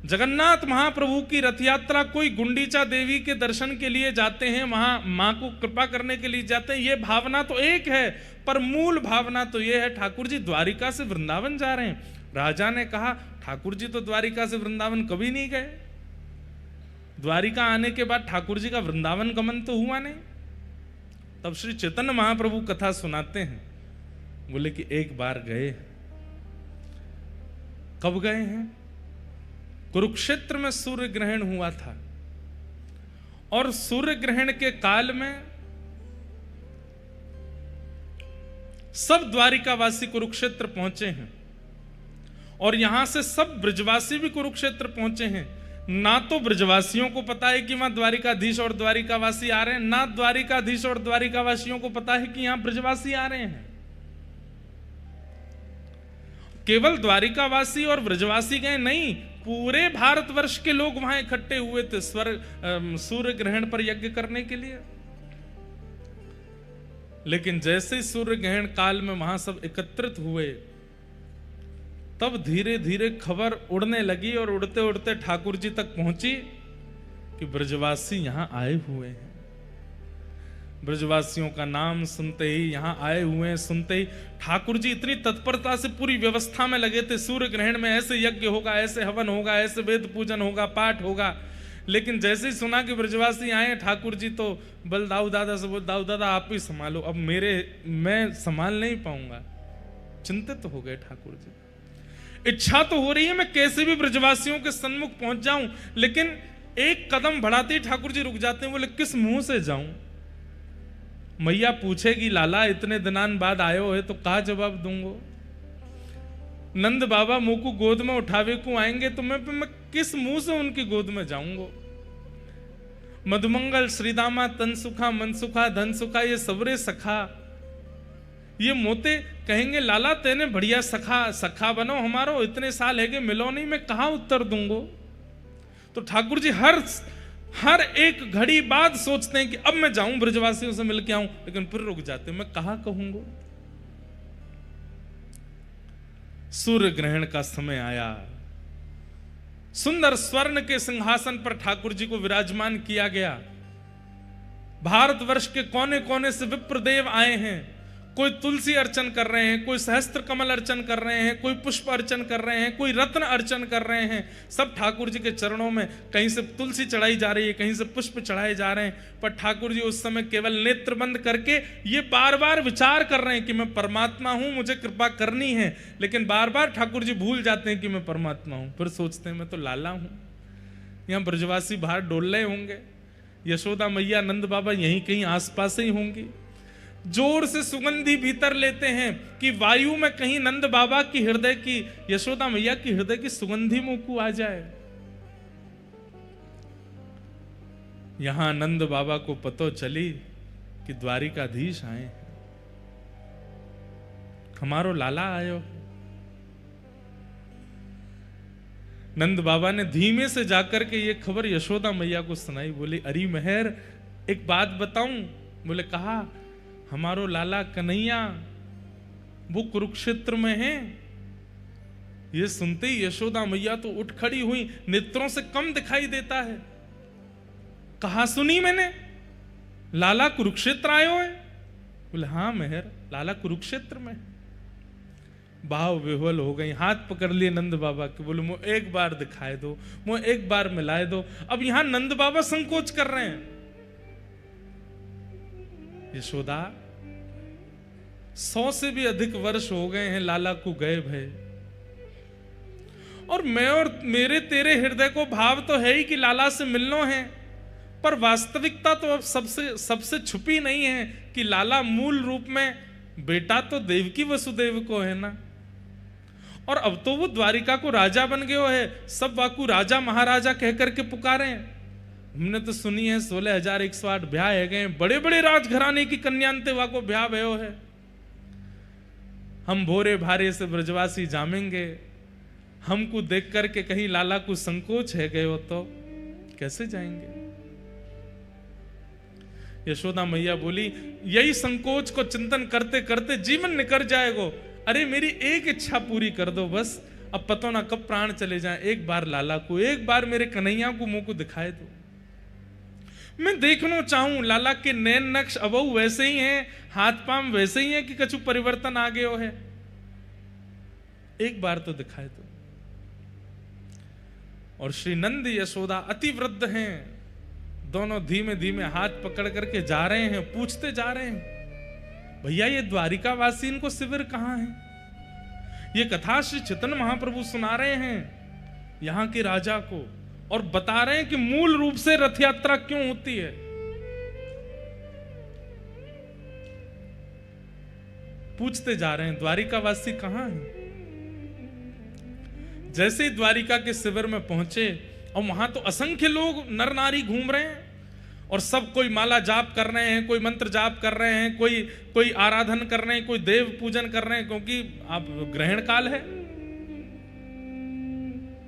जगन्नाथ महाप्रभु की रथ यात्रा, कोई गुंडीचा देवी के दर्शन के लिए जाते हैं, वहां मां को कृपा करने के लिए जाते हैं, ये भावना तो एक है, पर मूल भावना तो ये है ठाकुर जी द्वारिका से वृंदावन जा रहे हैं। राजा ने कहा ठाकुर जी तो द्वारिका से वृंदावन कभी नहीं गए, द्वारिका आने के बाद ठाकुर जी का वृंदावन गमन तो हुआ नहीं। तब श्री चैतन्य महाप्रभु कथा सुनाते हैं, बोले कि एक बार गए। कब गए हैं? कुरुक्षेत्र में सूर्य ग्रहण हुआ था, और सूर्य ग्रहण के काल में सब द्वारिकावासी कुरुक्षेत्र पहुंचे हैं, और यहां से सब ब्रजवासी भी कुरुक्षेत्र पहुंचे हैं। ना तो ब्रजवासियों को पता है कि वहां द्वारिकाधीश और द्वारिकावासी आ रहे हैं, ना द्वारिकाधीश और द्वारिकावासियों को पता है कि यहां ब्रजवासी आ रहे हैं। केवल द्वारिकावासी और ब्रजवासी गए नहीं, पूरे भारतवर्ष के लोग वहां इकट्ठे हुए थे सूर्य ग्रहण पर यज्ञ करने के लिए। लेकिन जैसे ही सूर्य ग्रहण काल में वहां सब एकत्रित हुए, तब धीरे धीरे खबर उड़ने लगी, और उड़ते उड़ते ठाकुर जी तक पहुंची कि ब्रजवासी यहां आए हुए हैं। ब्रजवासियों का नाम सुनते ही, यहां आए हुए हैं सुनते ही, ठाकुर जी इतनी तत्परता से पूरी व्यवस्था में लगे थे। सूर्य ग्रहण में ऐसे यज्ञ होगा, ऐसे हवन होगा, ऐसे वेद पूजन होगा, पाठ होगा। लेकिन जैसे ही सुना कि ब्रजवासी आए, ठाकुर जी तो बल दाऊ दादा से बोल, दाऊ दादा आप ही संभालो, अब मैं संभाल नहीं पाऊंगा। चिंतित हो गए ठाकुर जी। इच्छा तो हो रही है मैं कैसे भी ब्रजवासियों के सन्मुख पहुंच जाऊं, लेकिन एक कदम बढ़ाते ही ठाकुर जी रुक जाते हैं। बोले किस मुंह से जाऊं? मैया पूछेगी लाला इतने दिनान बाद आयो है तो का जवाब दूंगो? नंद बाबा मुंह को गोद में उठावे को आएंगे तो मैं किस मुंह से उनकी गोद में जाऊंगो? मधुमंगल श्रीदामा तन सुखा मन सुखा धन सुखा, ये सबरे सखा, ये मोते कहेंगे लाला तेने बढ़िया सखा बनो हमारो, इतने साल है कि मिलो नहीं, मैं कहा उत्तर दूंगो? तो ठाकुर जी हर एक घड़ी बाद सोचते हैं कि अब मैं जाऊं ब्रजवासियों से मिल के आऊं, लेकिन फिर रुक जाते हैं, मैं कहा कहूंगा? सूर्य ग्रहण का समय आया, सुंदर स्वर्ण के सिंहासन पर ठाकुर जी को विराजमान किया गया। भारतवर्ष के कोने कोने से विप्रदेव आए हैं, कोई तुलसी अर्चन कर रहे हैं, कोई सहस्त्र कमल अर्चन कर रहे हैं, कोई पुष्प अर्चन कर रहे हैं, कोई रत्न अर्चन कर रहे हैं। सब ठाकुर जी के चरणों में कहीं से तुलसी चढ़ाई जा रही है, कहीं से पुष्प चढ़ाए जा रहे हैं। पर ठाकुर जी उस समय केवल नेत्र बंद करके ये बार बार विचार कर रहे हैं कि मैं परमात्मा हूं, मुझे कृपा करनी है। लेकिन बार बार ठाकुर जी भूल जाते हैं कि मैं परमात्मा हूं, फिर सोचते हैं मैं तो लाला हूं। यहां ब्रजवासी बाहर डोल रहे होंगे, यशोदा मैया नंद बाबा यहीं कहीं आसपास ही होंगी। जोर से सुगंधी भीतर लेते हैं कि वायु में कहीं नंद बाबा की हृदय की, यशोदा मैया की हृदय की सुगंधी मुंह को आ जाए। यहां नंद बाबा को पतो चली कि द्वारिकाधीश आए हैं, हमारो लाला आयो। नंद बाबा ने धीमे से जाकर के ये खबर यशोदा मैया को सुनाई। बोली अरी मेहर एक बात बताऊं? बोले कहा, हमारो लाला कन्हैया वो कुरुक्षेत्र में है। ये सुनते ही यशोदा मैया तो उठ खड़ी हुई, नेत्रों से कम दिखाई देता है। कहा सुनी मैंने, लाला कुरुक्षेत्र आयो है? बोले हाँ मेहर, लाला कुरुक्षेत्र में। भाव विह्वल हो गई, हाथ पकड़ लिए नंद बाबा के। बोले मुझे एक बार दिखाए दो, मुझे एक बार मिलाए दो। अब यहां नंद बाबा संकोच कर रहे हैं। यशोदा 100 से भी अधिक वर्ष हो गए हैं लाला को गए भय, और मैं और मेरे तेरे हृदय को भाव तो है ही कि लाला से मिलना है, पर वास्तविकता तो अब सबसे छुपी नहीं है कि लाला मूल रूप में बेटा तो देवकी वसुदेव को है ना। और अब तो वो द्वारिका को राजा बन गयो है, सब वाकू राजा महाराजा कह करके पुकारे हैं। हमने तो सुनी है 16,108 ब्याह है गए, बड़े बड़े राजघराने की कन्यांते वाको ब्याह भयो है। हम भोरे भारे से ब्रजवासी जामेंगे, हमको देख करके कहीं लाला को संकोच है गए हो तो कैसे जाएंगे? यशोदा मैया बोली यही संकोच को चिंतन करते करते जीवन निकल जाएगो। अरे मेरी एक इच्छा पूरी कर दो बस, अब पता ना कब प्राण चले जाएं। एक बार लाला को, एक बार मेरे कन्हैया को मुंह को दिखाए दो। मैं देखना चाहूं लाला के नैन नक्श अबहु वैसे ही हैं, हाथ पांव वैसे ही हैं कि कछु परिवर्तन आ गयो है? एक बार तो दिखाए दो। और श्री नंद यशोदा अति वृद्ध हैं, दोनों धीमे धीमे हाथ पकड़ करके जा रहे हैं, पूछते जा रहे हैं, भैया ये द्वारिकावासी, इनको शिविर कहां है? ये कथा श्री चैतन्य महाप्रभु सुना रहे हैं यहां के राजा को, और बता रहे हैं कि मूल रूप से रथ यात्रा क्यों होती है। पूछते जा रहे हैं द्वारिकावासी कहां है। जैसे ही द्वारिका के शिविर में पहुंचे, और वहां तो असंख्य लोग नर नारी घूम रहे हैं, और सब कोई माला जाप कर रहे हैं, कोई मंत्र जाप कर रहे हैं, कोई आराधन कर रहे हैं, कोई देव पूजन कर रहे हैं, क्योंकि अब ग्रहण काल है।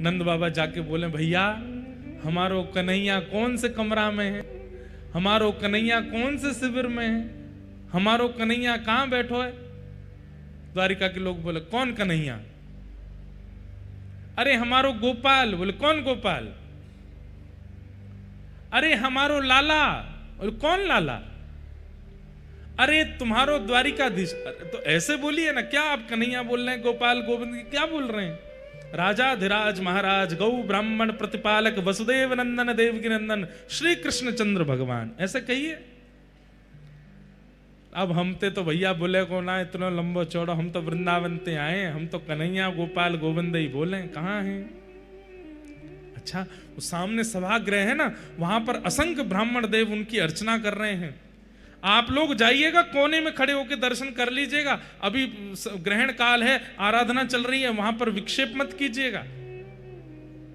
नंद बाबा जाके बोले, भैया हमारो कन्हैया कौन से कमरा में है, हमारो कन्हैया कौन से शिविर में है, हमारो कन्हैया कहां बैठो है? द्वारिका के लोग बोले, कौन कन्हैया? अरे हमारो गोपाल। बोले, कौन गोपाल? अरे हमारो लाला। बोले, कौन लाला? अरे तुम्हारो द्वारिकाधीश। तो ऐसे बोलिए ना, क्या आप कन्हैया बोल रहे हैं, गोपाल गोविंद क्या बोल रहे हैं? राजा धीराज महाराज गौ ब्राह्मण प्रतिपालक वसुदेव नंदन देवकी नंदन श्री कृष्ण चंद्र भगवान, ऐसे कहिए। अब हम ते तो भैया बोले को ना इतना लंबो चौड़ा, हम तो वृंदावन ते आए, हम तो कन्हैया गोपाल गोविंद ही बोले, कहाँ हैं? अच्छा, वो सामने सभागृह है ना, वहां पर असंख्य ब्राह्मण देव उनकी अर्चना कर रहे हैं। आप लोग जाइएगा, कोने में खड़े होकर दर्शन कर लीजिएगा, अभी ग्रहण काल है, आराधना चल रही है, वहां पर विक्षेप मत कीजिएगा।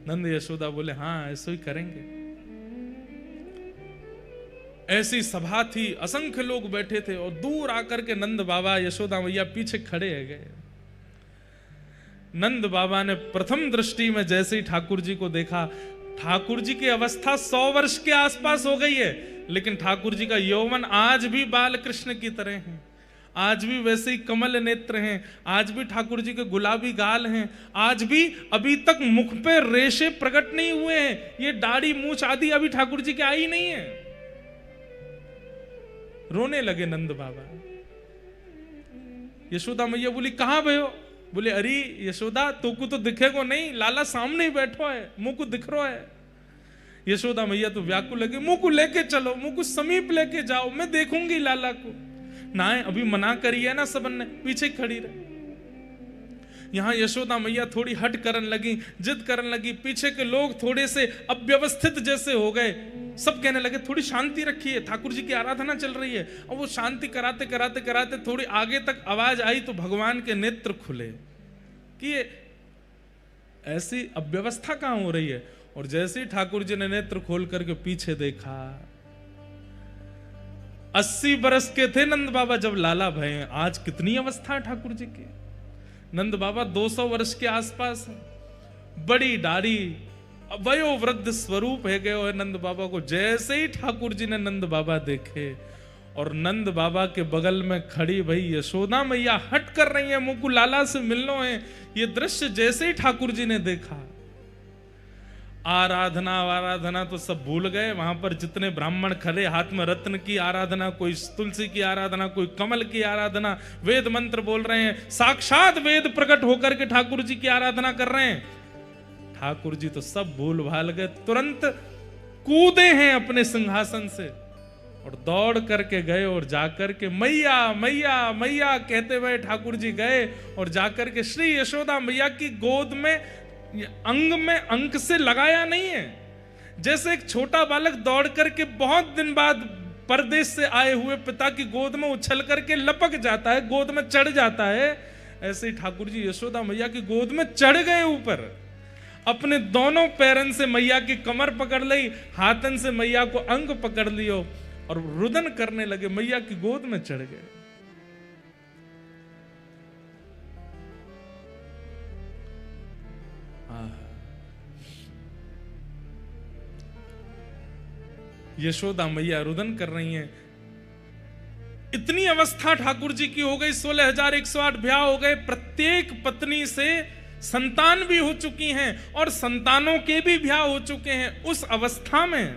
नंद यशोदा बोले, हाँ ऐसे ही करेंगे। ऐसी सभा थी, असंख्य लोग बैठे थे, और दूर आकर के नंद बाबा यशोदा मैया पीछे खड़े है गए। नंद बाबा ने प्रथम दृष्टि में जैसे ही ठाकुर जी को देखा, ठाकुर जी की अवस्था 100 वर्ष के आसपास हो गई है, लेकिन ठाकुर जी का यौवन आज भी बाल कृष्ण की तरह है, आज भी वैसे ही कमल नेत्र हैं, आज भी ठाकुर जी के गुलाबी गाल हैं, आज भी अभी तक मुख पे रेशे प्रकट नहीं हुए हैं, ये दाढ़ी मूछ आदि अभी ठाकुर जी के आई नहीं है। रोने लगे नंद बाबा। यशोदा मैया बोली, कहां भयो? बोले, अरे यशोदा तो को तो दिखेगो नहीं, लाला सामने ही बैठो है, मुंह को दिख रहा है। यशोदा मैया तो व्याकुल लगे, मुंह को लेके चलो, मुंह को समीप लेके जाओ, मैं देखूंगी लाला को। ना अभी मना करिए ना, सबन ने पीछे खड़ी रहे। यहां यशोदा मैया थोड़ी हट करन लगी, जिद करन लगी, पीछे के लोग थोड़े से अव्यवस्थित जैसे हो गए, सब कहने लगे थोड़ी शांति रखिए, ठाकुर जी की आराधना चल रही है। और वो शांति कराते कराते कराते थोड़ी आगे तक आवाज आई तो भगवान के नेत्र खुले कि ये ऐसी अव्यवस्था कहां हो रही है। और जैसे ही ठाकुर जी ने नेत्र खोल करके पीछे देखा, 80 बरस के थे नंद बाबा जब लाला भये, आज कितनी अवस्था है ठाकुर जी की। नंद बाबा 200 वर्ष के आसपास है, बड़ी दाढ़ी, वयोवृद्ध स्वरूप है गए और नंद बाबा को। जैसे ही ठाकुर जी ने नंद बाबा देखे, और नंद बाबा के बगल में खड़ी भाई यशोदा मैया हट कर रही है, मुंह को लाला से मिलनो है। ये दृश्य जैसे ही ठाकुर जी ने देखा, आराधना तो सब भूल गए। वहां पर जितने ब्राह्मण खड़े, हाथ में रत्न की आराधना, कोई तुलसी की आराधना, कोई कमल की आराधना, वेद मंत्र बोल रहे हैं, साक्षात वेद प्रकट होकर के ठाकुर जी की आराधना कर रहे हैं। ठाकुर जी तो सब भूल भाल गए, तुरंत कूदे हैं अपने सिंहासन से और दौड़ करके गए और जाकर के मैया मैया मैया कहते हुए ठाकुर जी गए और जाकर के श्री यशोदा मैया की गोद में अंग में अंक से लगाया नहीं है। जैसे एक छोटा बालक दौड़ करके बहुत दिन बाद परदेश से आए हुए पिता की गोद में उछल करके लपक जाता है, गोद में चढ़ जाता है, ऐसे ही ठाकुर जी यशोदा मैया की गोद में चढ़ गए ऊपर। अपने दोनों पैरन से मैया की कमर पकड़ ली, हाथन से मैया को अंग पकड़ लियो और रुदन करने लगे, मैया की गोद में चढ़ गए। यशोदा मैया रुदन कर रही हैं। इतनी अवस्था ठाकुर जी की हो गई, 16,108 ब्याह हो गए, प्रत्येक पत्नी से संतान भी हो चुकी हैं और संतानों के भी ब्याह हो चुके हैं। उस अवस्था में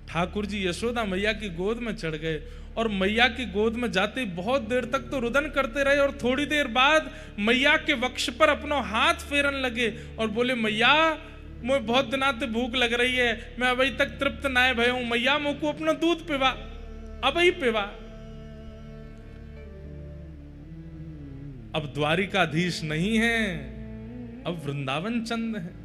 ठाकुर जी यशोदा मैया की गोद में चढ़ गए और मैया की गोद में जाते बहुत देर तक तो रुदन करते रहे और थोड़ी देर बाद मैया के वक्ष पर अपना हाथ फेरन लगे और बोले, मैया मुझे बहुत दिना से भूख लग रही है, मैं अभी तक तृप्त ना भय हूं, मैया मुझको अपना दूध पिवा, अब ही पिवा। अब द्वारिकाधीश नहीं है, अब वृंदावन चंद है।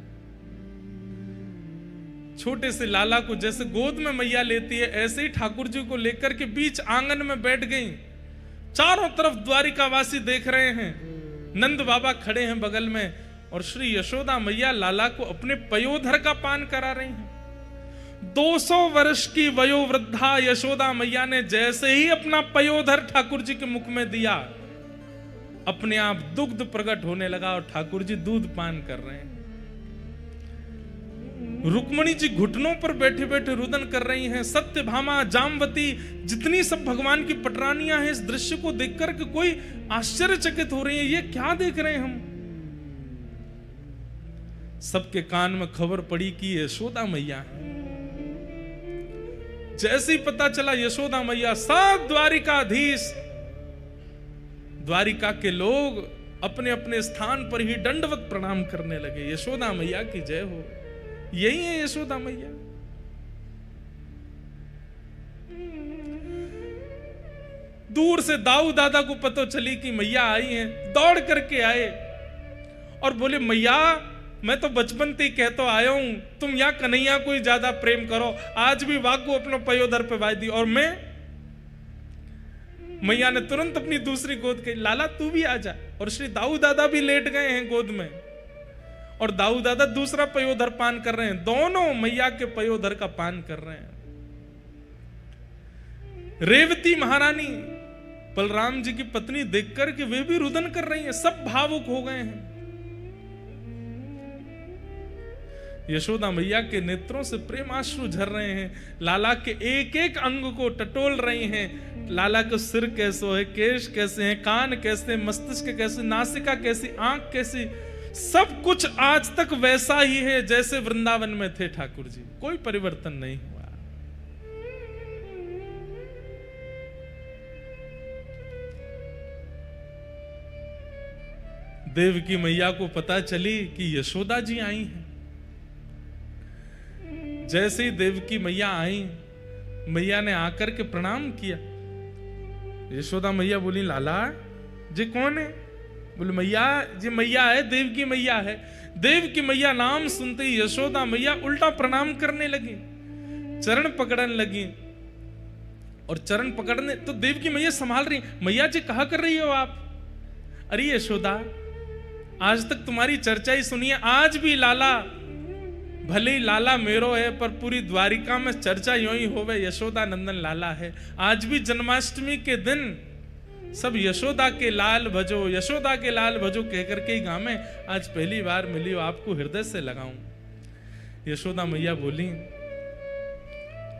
छोटे से लाला को जैसे गोद में मैया लेती है, ऐसे ही ठाकुर जी को लेकर के बीच आंगन में बैठ गई। चारों तरफ द्वारिकावासी देख रहे हैं, नंद बाबा खड़े हैं बगल में, और श्री यशोदा मैया लाला को अपने पयोधर का पान करा रही हैं। 200 वर्ष की वयोवृद्धा यशोदा मैया ने जैसे ही अपना पयोधर ठाकुर जी के मुख में दिया, अपने आप दुग्ध प्रकट होने लगा और ठाकुर जी दूध पान कर रहे हैं। रुक्मणी जी घुटनों पर बैठे बैठे रुदन कर रही हैं। सत्यभामा, जामवती, जितनी सब भगवान की पटरानियां हैं, इस दृश्य को देखकर के कोई आश्चर्यचकित हो रही है, ये क्या देख रहे हैं हम। सबके कान में खबर पड़ी कि यशोदा मैया है। जैसे ही पता चला यशोदा मैया, सब द्वारिकाधीश, द्वारिका के लोग अपने अपने स्थान पर ही दंडवत प्रणाम करने लगे। यशोदा मैया की जय हो। यही है यशोदा मैया। दूर से दाऊ दादा को पता चली कि मैया आई हैं, दौड़ करके आए और बोले, मैया मैं तो बचपन से ही कहता आया हूं, तुम या कन्हैया को ही ज्यादा प्रेम करो, आज भी वाक को अपने पयोधर पे वाई दी। और मैं, मैया ने तुरंत अपनी दूसरी गोद कही, लाला तू भी आ जा। और श्री दाऊ दादा भी लेट गए हैं गोद में, और दाऊ दादा दूसरा पयोधर पान कर रहे हैं। दोनों मैया के पयोधर का पान कर रहे हैं। रेवती महारानी, बलराम जी की पत्नी, देखकर कि वे भी रुदन कर रही हैं, सब भावुक हो गए हैं। यशोदा मैया के नेत्रों से प्रेमाश्रु झर रहे हैं। लाला के एक एक अंग को टटोल रही हैं। लाला का सिर कैसे है, केश कैसे हैं, कान कैसे, मस्तिष्क कैसे, नासिका कैसी, आंख कैसी, सब कुछ आज तक वैसा ही है जैसे वृंदावन में थे ठाकुर जी। कोई परिवर्तन नहीं हुआ। देवकी मैया को पता चली कि यशोदा जी आई हैं। जैसे ही देवकी मैया आई, मैया ने आकर के प्रणाम किया। यशोदा मैया बोली, लाला जी कौन है? बोले, मैया जी मैया है, देवकी मैया है। देवकी मैया नाम सुनते ही यशोदा मैया उल्टा प्रणाम करने लगी, चरण पकड़ने लगी। और चरण पकड़ने तो देवकी मैया संभाल रही, मैया जी कहा कर रही हो आप? अरे यशोदा, आज तक तुम्हारी चर्चा ही सुनी है, आज भी लाला, भले ही लाला मेरो है, पर पूरी द्वारिका में चर्चा यूं ही होवे, यशोदा नंदन लाला है। आज भी जन्माष्टमी के दिन सब यशोदा के लाल भजो, यशोदा के लाल भजो कहकर के ही गावे। आज पहली बार मिली हो, आपको हृदय से लगाऊं। यशोदा मैया बोली,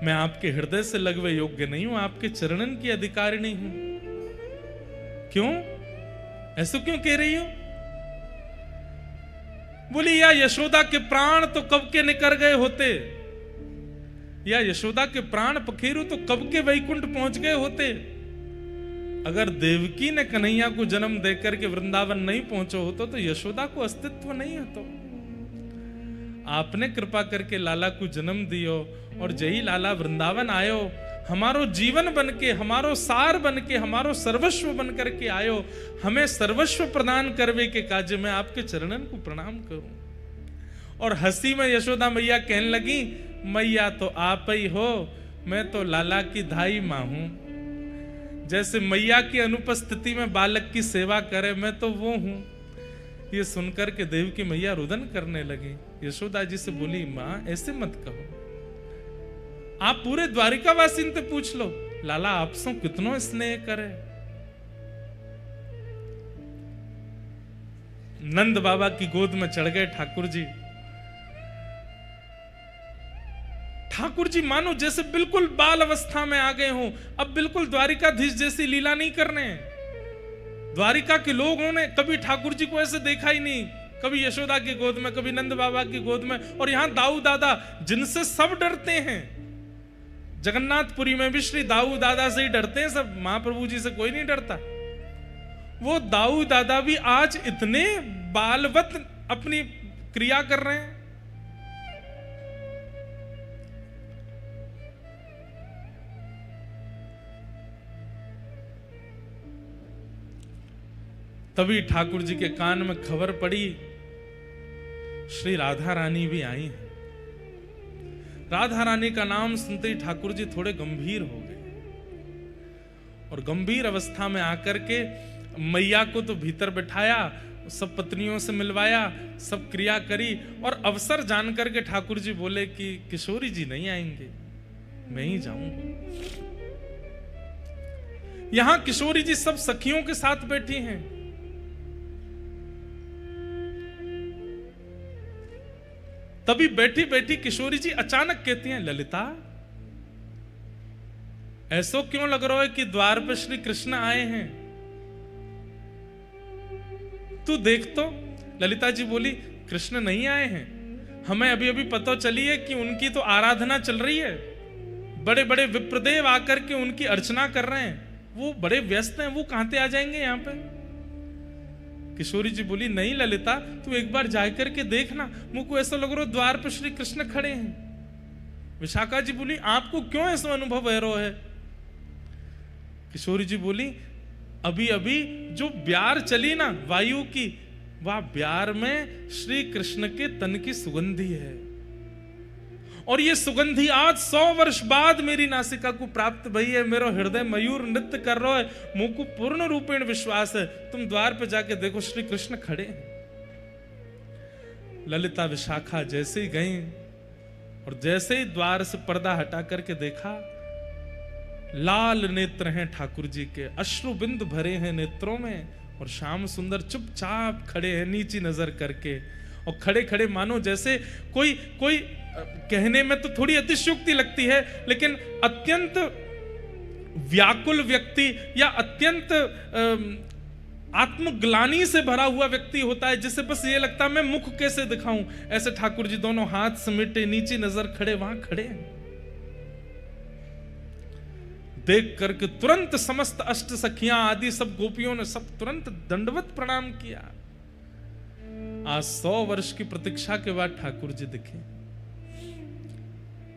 मैं आपके हृदय से लगवे योग्य नहीं हूं, आपके चरणन की अधिकारी नहीं हूं। क्यों? ऐसा क्यों कह रही हो? बोली, या यशोदा के प्राण तो कब के निकर गए होते, या यशोदा के प्राण पखेरु तो कब के वैकुंठ पहुंच गए होते। अगर देवकी ने कन्हैया को जन्म देकर के वृंदावन नहीं पहुंचो होतो तो यशोदा को अस्तित्व नहीं होतो। आपने कृपा करके लाला को जन्म दियो, और जय लाला वृंदावन आयो, हमारो जीवन बन के, हमारो सार बन के, हमारो सर्वस्व बन करके आयो, हमें सर्वस्व प्रदान करवे के काज में आपके चरणन को प्रणाम करूं। और हंसी में यशोदा मैया कहने लगी, मैया तो आप ही हो, मैं तो लाला की धाई मां हूं। जैसे मैया की अनुपस्थिति में बालक की सेवा करे, मैं तो वो हूं। ये सुनकर के देवकी मैया रुदन करने लगी। यशोदा जी से बोली, मां ऐसे मत कहो, आप पूरे द्वारिकावासी से पूछ लो, लाला आपसे कितनो स्नेह करे। नंद बाबा की गोद में चढ़ गए ठाकुर जी। ठाकुर जी मानो जैसे बिल्कुल बाल अवस्था में आ गए हों। अब बिल्कुल द्वारिकाधीश जैसी लीला नहीं करने। द्वारिका के लोगों ने कभी ठाकुर जी को ऐसे देखा ही नहीं, कभी यशोदा की गोद में, कभी नंद बाबा की गोद में, और यहां दाऊ दादा जिनसे सब डरते हैं। जगन्नाथपुरी में भी श्री दाऊ दादा से ही डरते हैं सब, महाप्रभु जी से कोई नहीं डरता। वो दाऊ दादा भी आज इतने बालवत अपनी क्रिया कर रहे हैं। तभी ठाकुर जी के कान में खबर पड़ी, श्री राधा रानी भी आई हैं। राधा रानी का नाम सुनते ही ठाकुर जी थोड़े गंभीर हो गए, और गंभीर अवस्था में आकर के मैया को तो भीतर बिठाया, सब पत्नियों से मिलवाया, सब क्रिया करी, और अवसर जान करके ठाकुर जी बोले कि किशोरी जी नहीं आएंगे, मैं ही जाऊंगा। यहां किशोरी जी सब सखियों के साथ बैठी हैं। तभी बैठी बैठी किशोरी जी अचानक कहती हैं, ललिता ऐसो क्यों लग रहा है कि द्वार पर श्री कृष्ण आए हैं, तू देख तो। ललिता जी बोली, कृष्ण नहीं आए हैं, हमें अभी अभी पता चली है कि उनकी तो आराधना चल रही है, बड़े बड़े विप्रदेव आकर के उनकी अर्चना कर रहे हैं, वो बड़े व्यस्त हैं, वो कहां से आ जाएंगे यहां पे। किशोरी जी बोली, नहीं ललिता, तू एक बार जाकर के देखना, मुझको ऐसा लग रहा द्वार पर श्री कृष्ण खड़े हैं। विशाखा जी बोली, आपको क्यों ऐसा अनुभव हो रहा है। किशोरी जी बोली, अभी अभी जो ब्यार चली ना वायु की, वह ब्यार में श्री कृष्ण के तन की सुगंधी है, और ये सुगंधी आज 100 वर्ष बाद मेरी नासिका को प्राप्त भई है। मेरा हृदय मयूर नृत्य कर रहा है, मुझको पूर्ण रूपेण विश्वास है, तुम द्वार पे जाके देखो श्री कृष्ण खड़े हैं। ललिता विशाखा जैसे ही गई और जैसे ही द्वार से पर्दा हटा करके देखा, लाल नेत्र हैं ठाकुर जी के, अश्रु बिंदु भरे हैं नेत्रों में, और श्याम सुंदर चुपचाप खड़े हैं नीची नजर करके, और खड़े खड़े मानो जैसे कोई कहने में तो थोड़ी अतिशयोक्ति लगती है, लेकिन अत्यंत व्याकुल व्यक्ति या अत्यंत आत्मग्लानि से भरा हुआ व्यक्ति होता है, जिसे बस ये लगता है मैं मुख कैसे दिखाऊं। ऐसे ठाकुर जी दोनों हाथ समेटे नीची नजर खड़े वहां खड़े हैं। देख करके तुरंत समस्त अष्ट सखियां आदि सब गोपियों ने सब तुरंत दंडवत प्रणाम किया। आज 100 वर्ष की प्रतीक्षा के बाद ठाकुर जी दिखे।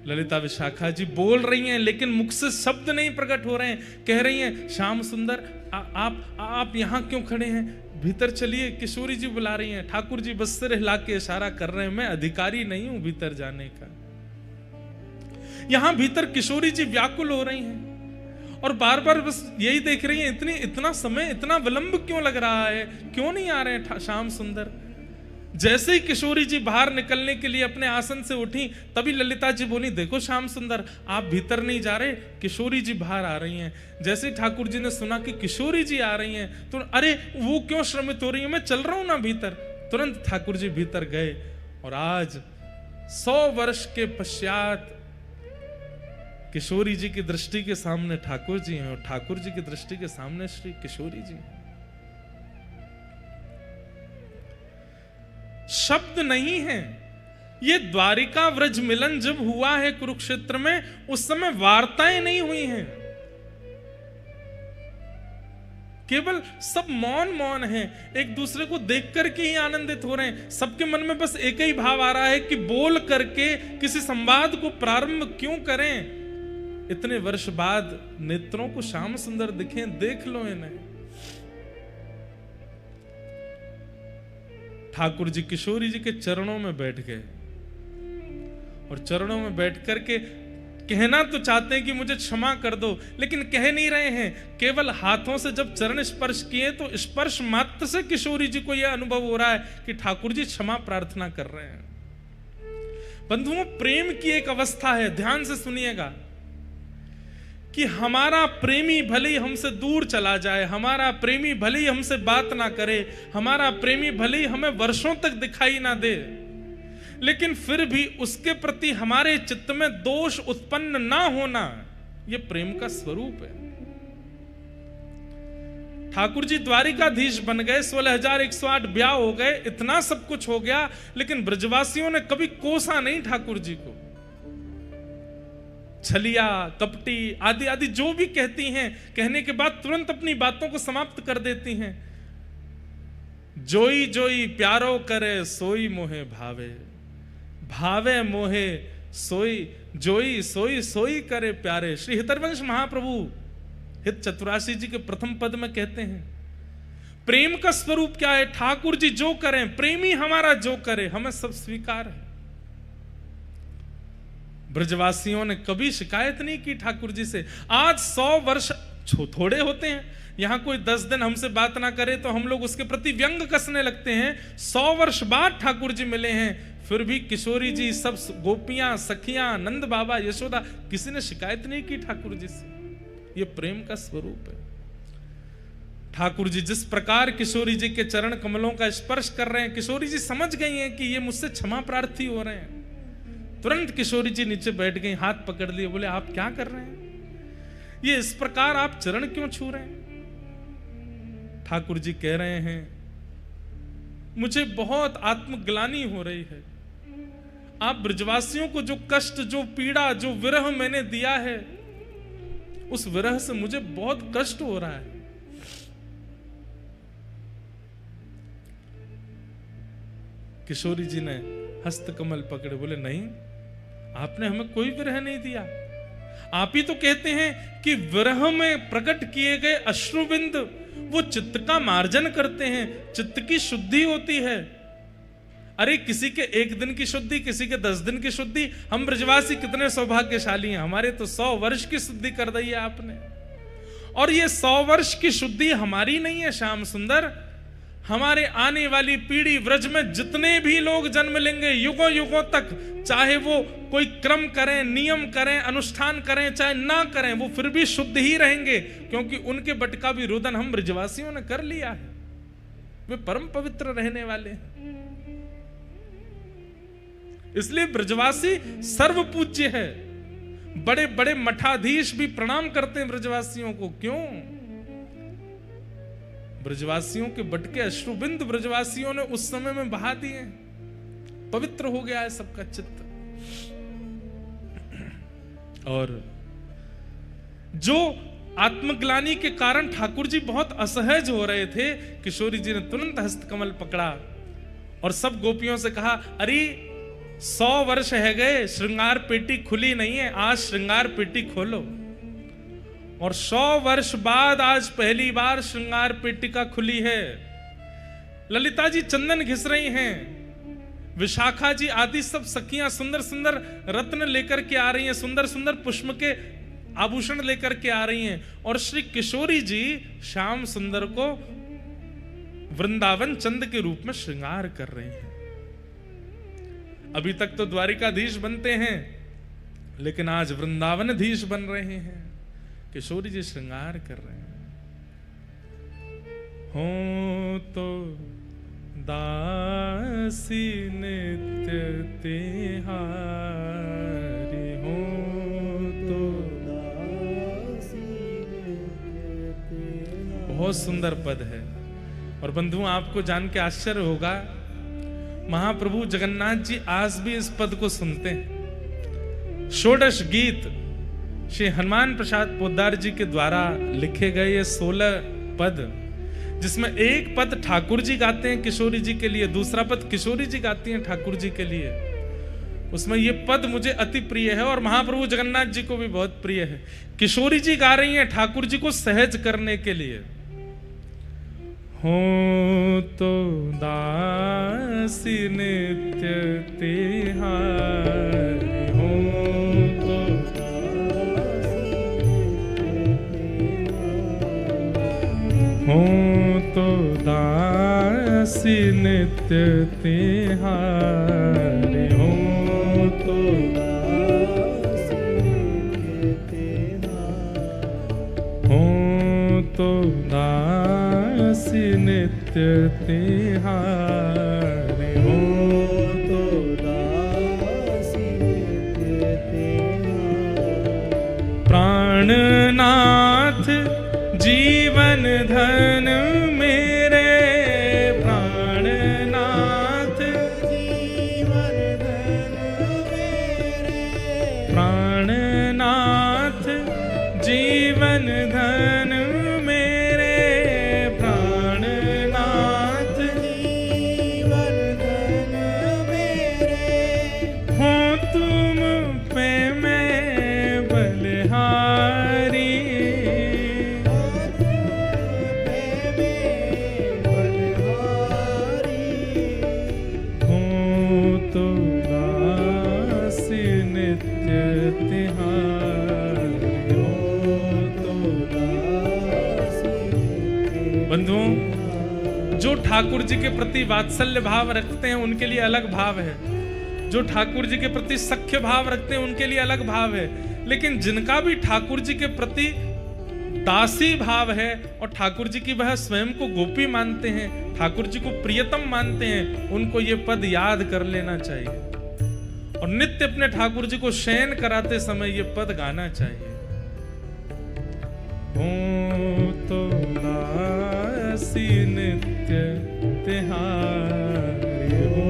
ललिता विशाखा जी बोल रही हैं, लेकिन मुख से शब्द नहीं प्रकट हो रहे हैं। कह रही हैं, श्याम सुंदर आप यहां क्यों खड़े हैं, भीतर चलिए। किशोरी जी बुला रही हैं। ठाकुर जी बस सिर हिला के इशारा कर रहे हैं, मैं अधिकारी नहीं हूं भीतर जाने का। यहां भीतर किशोरी जी व्याकुल हो रही हैं और बार बार बस यही देख रही हैं, इतना समय, इतना विलंब क्यों लग रहा है, क्यों नहीं आ रहे हैं श्याम सुंदर। जैसे ही किशोरी जी बाहर निकलने के लिए अपने आसन से उठी, तभी ललिता जी बोली, देखो श्याम सुंदर आप भीतर नहीं जा रहे, किशोरी जी बाहर आ रही हैं। जैसे ही ठाकुर जी ने सुना कि किशोरी जी आ रही हैं, तो अरे वो क्यों श्रमित हो रही है, मैं चल रहा हूं ना भीतर। तुरंत ठाकुर जी भीतर गए और आज 100 वर्ष के पश्चात किशोरी जी की दृष्टि के सामने ठाकुर जी हैं और ठाकुर जी की दृष्टि के सामने श्री किशोरी जी हैं। शब्द नहीं है। ये द्वारिका व्रज मिलन जब हुआ है कुरुक्षेत्र में, उस समय वार्ताएं नहीं हुई हैं, केवल सब मौन मौन है, एक दूसरे को देख करके ही आनंदित हो रहे हैं। सबके मन में बस एक ही भाव आ रहा है कि बोल करके किसी संवाद को प्रारंभ क्यों करें। इतने वर्ष बाद नेत्रों को श्याम सुंदर दिखे, देख लो इन्हें। ठाकुर जी किशोरी जी के चरणों में बैठ गए और चरणों में बैठ करके कहना तो चाहते हैं कि मुझे क्षमा कर दो, लेकिन कह नहीं रहे हैं। केवल हाथों से जब चरण स्पर्श किए तो स्पर्श मात्र से किशोरी जी को यह अनुभव हो रहा है कि ठाकुर जी क्षमा प्रार्थना कर रहे हैं। बंधुओं, प्रेम की एक अवस्था है, ध्यान से सुनिएगा, कि हमारा प्रेमी भले ही हमसे दूर चला जाए, हमारा प्रेमी भले ही हमसे बात ना करे, हमारा प्रेमी भले ही हमें वर्षों तक दिखाई ना दे, लेकिन फिर भी उसके प्रति हमारे चित्त में दोष उत्पन्न ना होना, यह प्रेम का स्वरूप है। ठाकुर जी द्वारिकाधीश बन गए, 16,108 ब्याह हो गए, इतना सब कुछ हो गया, लेकिन ब्रजवासियों ने कभी कोसा नहीं ठाकुर जी को। छलिया, कपटी आदि आदि जो भी कहती हैं, कहने के बाद तुरंत अपनी बातों को समाप्त कर देती हैं। जोई जोई प्यारो करे सोई मोहे भावे, भावे मोहे सोई, जोई सोई सोई करे प्यारे। श्री हितरवंश महाप्रभु हित चतुराशी जी के प्रथम पद में कहते हैं, प्रेम का स्वरूप क्या है? ठाकुर जी जो करें, प्रेमी हमारा जो करे, हमें सब स्वीकार है। ब्रजवासियों ने कभी शिकायत नहीं की ठाकुर जी से। आज 100 वर्ष थोड़े होते हैं, यहां कोई 10 दिन हमसे बात ना करे तो हम लोग उसके प्रति व्यंग कसने लगते हैं। 100 वर्ष बाद ठाकुर जी मिले हैं, फिर भी किशोरी जी, सब गोपियां, सखियां, नंद बाबा, यशोदा, किसी ने शिकायत नहीं की ठाकुर जी से। ये प्रेम का स्वरूप है। ठाकुर जी जिस प्रकार किशोरी जी के चरण कमलों का स्पर्श कर रहे हैं, किशोरी जी समझ गई हैं कि ये मुझसे क्षमा प्रार्थी हो रहे हैं। तुरंत किशोरी जी नीचे बैठ गई, हाथ पकड़ लिए, बोले आप क्या कर रहे हैं? ये इस प्रकार आप चरण क्यों छू रहे हैं? ठाकुर जी कह रहे हैं मुझे बहुत आत्मग्लानि हो रही है। आप ब्रजवासियों को जो कष्ट, जो पीड़ा, जो विरह मैंने दिया है, उस विरह से मुझे बहुत कष्ट हो रहा है। किशोरी जी ने हस्त कमल पकड़े, बोले नहीं, आपने हमें कोई विरह नहीं दिया। आप ही तो कहते हैं कि विरह में प्रकट किए गए अश्रुबिंद वो चित्त का मार्जन करते हैं, चित्त की शुद्धि होती है। अरे किसी के 1 दिन की शुद्धि, किसी के 10 दिन की शुद्धि। हम ब्रजवासी कितने सौभाग्यशाली हैं, हमारे तो 100 वर्ष की शुद्धि कर दी है आपने। और ये 100 वर्ष की शुद्धि हमारी नहीं है श्याम सुंदर, हमारे आने वाली पीढ़ी व्रज में जितने भी लोग जन्म लेंगे युगों युगों तक, चाहे वो कोई क्रम करें, नियम करें, अनुष्ठान करें, चाहे ना करें, वो फिर भी शुद्ध ही रहेंगे, क्योंकि उनके बट का भी रुदन हम ब्रजवासियों ने कर लिया है। वे परम पवित्र रहने वाले हैं। इसलिए ब्रजवासी सर्व पूज्य है। बड़े बड़े मठाधीश भी प्रणाम करते हैं ब्रजवासियों को। क्यों? ब्रजवासियों के बटके अश्रुबिंद ब्रजवासियों ने उस समय में बहा दिए, पवित्र हो गया है सबका चित्त। और जो आत्मग्लानि के कारण ठाकुर जी बहुत असहज हो रहे थे, किशोरी जी ने तुरंत हस्तकमल पकड़ा और सब गोपियों से कहा, अरे 100 वर्ष है गए, श्रृंगार पेटी खुली नहीं है, आज श्रृंगार पेटी खोलो। और 100 वर्ष बाद आज पहली बार श्रृंगार पेटिका खुली है। ललिता जी चंदन घिस रही हैं, विशाखा जी आदि सब सखियां सुंदर सुंदर रत्न लेकर के आ रही हैं, सुंदर सुंदर पुष्प के आभूषण लेकर के आ रही हैं। और श्री किशोरी जी श्याम सुंदर को वृंदावन चंद के रूप में श्रृंगार कर रही हैं। अभी तक तो द्वारिकाधीश बनते हैं, लेकिन आज वृंदावनाधीश बन रहे हैं। किशोरी जी श्रृंगार कर रहे हैं। हो तो दासी नित्य तिहारी, हो तो दासी नित्य तिहारी। बहुत सुंदर पद है। और बंधु आपको जान के आश्चर्य होगा, महाप्रभु जगन्नाथ जी आज भी इस पद को सुनते हैं। षोडश गीत श्री हनुमान प्रसाद पोद्दार जी के द्वारा लिखे गए ये 16 पद, जिसमें एक पद ठाकुर जी गाते हैं किशोरी जी के लिए, दूसरा पद किशोरी जी गाती हैं ठाकुर जी के लिए। उसमें ये पद मुझे अति प्रिय है और महाप्रभु जगन्नाथ जी को भी बहुत प्रिय है। किशोरी जी गा रही हैं ठाकुर जी को सहज करने के लिए। हो तो दासी नित्य तिहारी, हो तो हो तो दासी नित्य तिहारी, हो तो दासी नित्य तिहारी, हो तो दासी नित्य तिहारी, हो तो दासी नित्य तिहारी। प्राणनाथ जीवन धन मेरे, प्राणनाथ जीवन धन मेरे, प्राणनाथ जीवन धन मेरे, प्राणनाथ जीवन धन मेरे। हो तुम पे मैं बलिहारी, जो ठाकुर जी के प्रति वात्सल्य भाव रखते हैं उनके लिए अलग भाव है, जो ठाकुर जी के प्रति सख्य भाव रखते हैं उनके लिए अलग भाव है। लेकिन जिनका भी ठाकुर जी के प्रति दासी भाव है और ठाकुर जी की वह स्वयं को गोपी मानते हैं, ठाकुर जी को प्रियतम मानते हैं, उनको ये पद याद कर लेना चाहिए और नित्य अपने ठाकुर जी को शयन कराते समय ये पद गाना चाहिए। हो तो दासी नित्य तिहारी, हो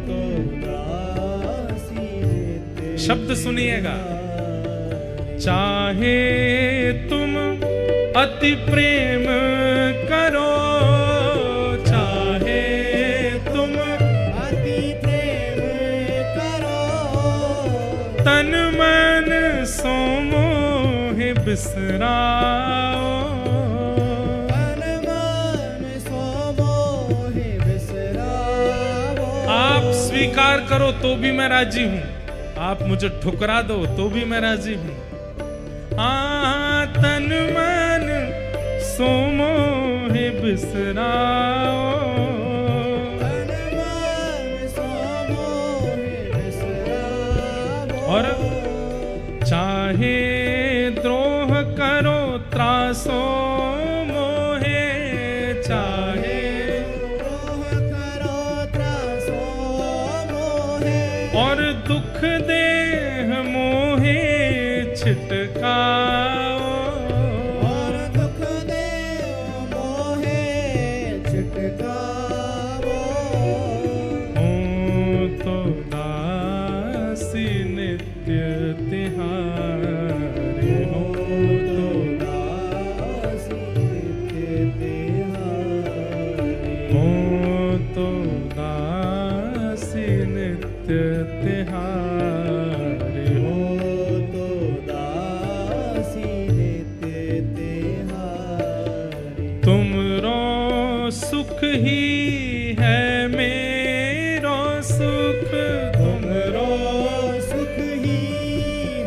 तो दासी नित्य। शब्द सुनिएगा, चाहे तुम अति प्रेम करो, चाहे तुम अति प्रेम करो, तन मन सो मोह बिसराओ, तन मन सो मोह बिसराओ। आप स्वीकार करो तो भी मैं राजी हूं, आप मुझे ठुकरा दो तो भी मैं राजी हूं। तन मन सो मोह बिसराओ, तन मन सो मोह बिसराओ। और चाहे द्रोह करो त्रासो मोहे, चाहे द्रोह करो त्रासो मोहे, और दुख देह मोहे छिटकाओ, और दुख देह मोहे छिटकाओ। हो तो दासी नित्य तिहारी, हो तो दासी नित्य तिहारी, हो तो दासी नित्य तिहारी, हो तो दासी नित्य तिहारी। तुमरो सुख ही है मेरो सुख, तुमरो सुख ही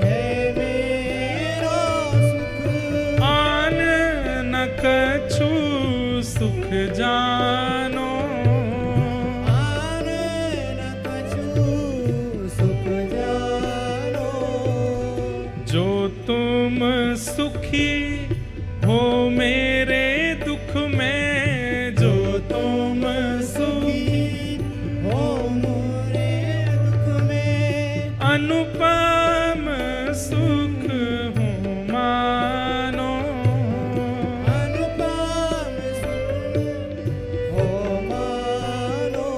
है मेरो सुख, आन न कछु सुख जानो, आन न कछु सुख जानो। जो तुम सुखी हो मेरे दुख में, जो तुम सुखी हो मेरे दुख में, अनुपम सुख हो मानो, अनुपम सुख हो मानो।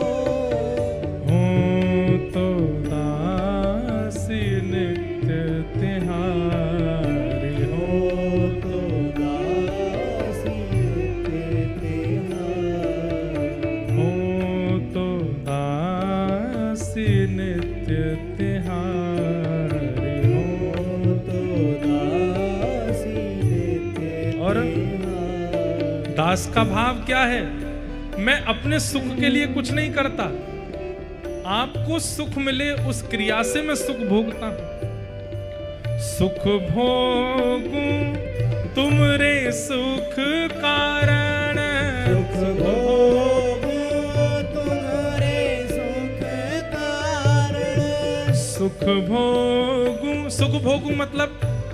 हो तो दासी नित्य तिहारी, हो तो दासी नित्य तिहारी, हो तो दासी नित्य तिहारी, हो तो दासी नित्य। और दास का भाव क्या है? मैं अपने सुख के लिए कुछ नहीं करता, आपको सुख मिले उस क्रिया से मैं सुख भोगता हूं। सुख भोगूं तुमरे सुख कारण, सुख भोगूं तुमरे सुख कारण, सुख भोगूं। सुख भोगूं मतलब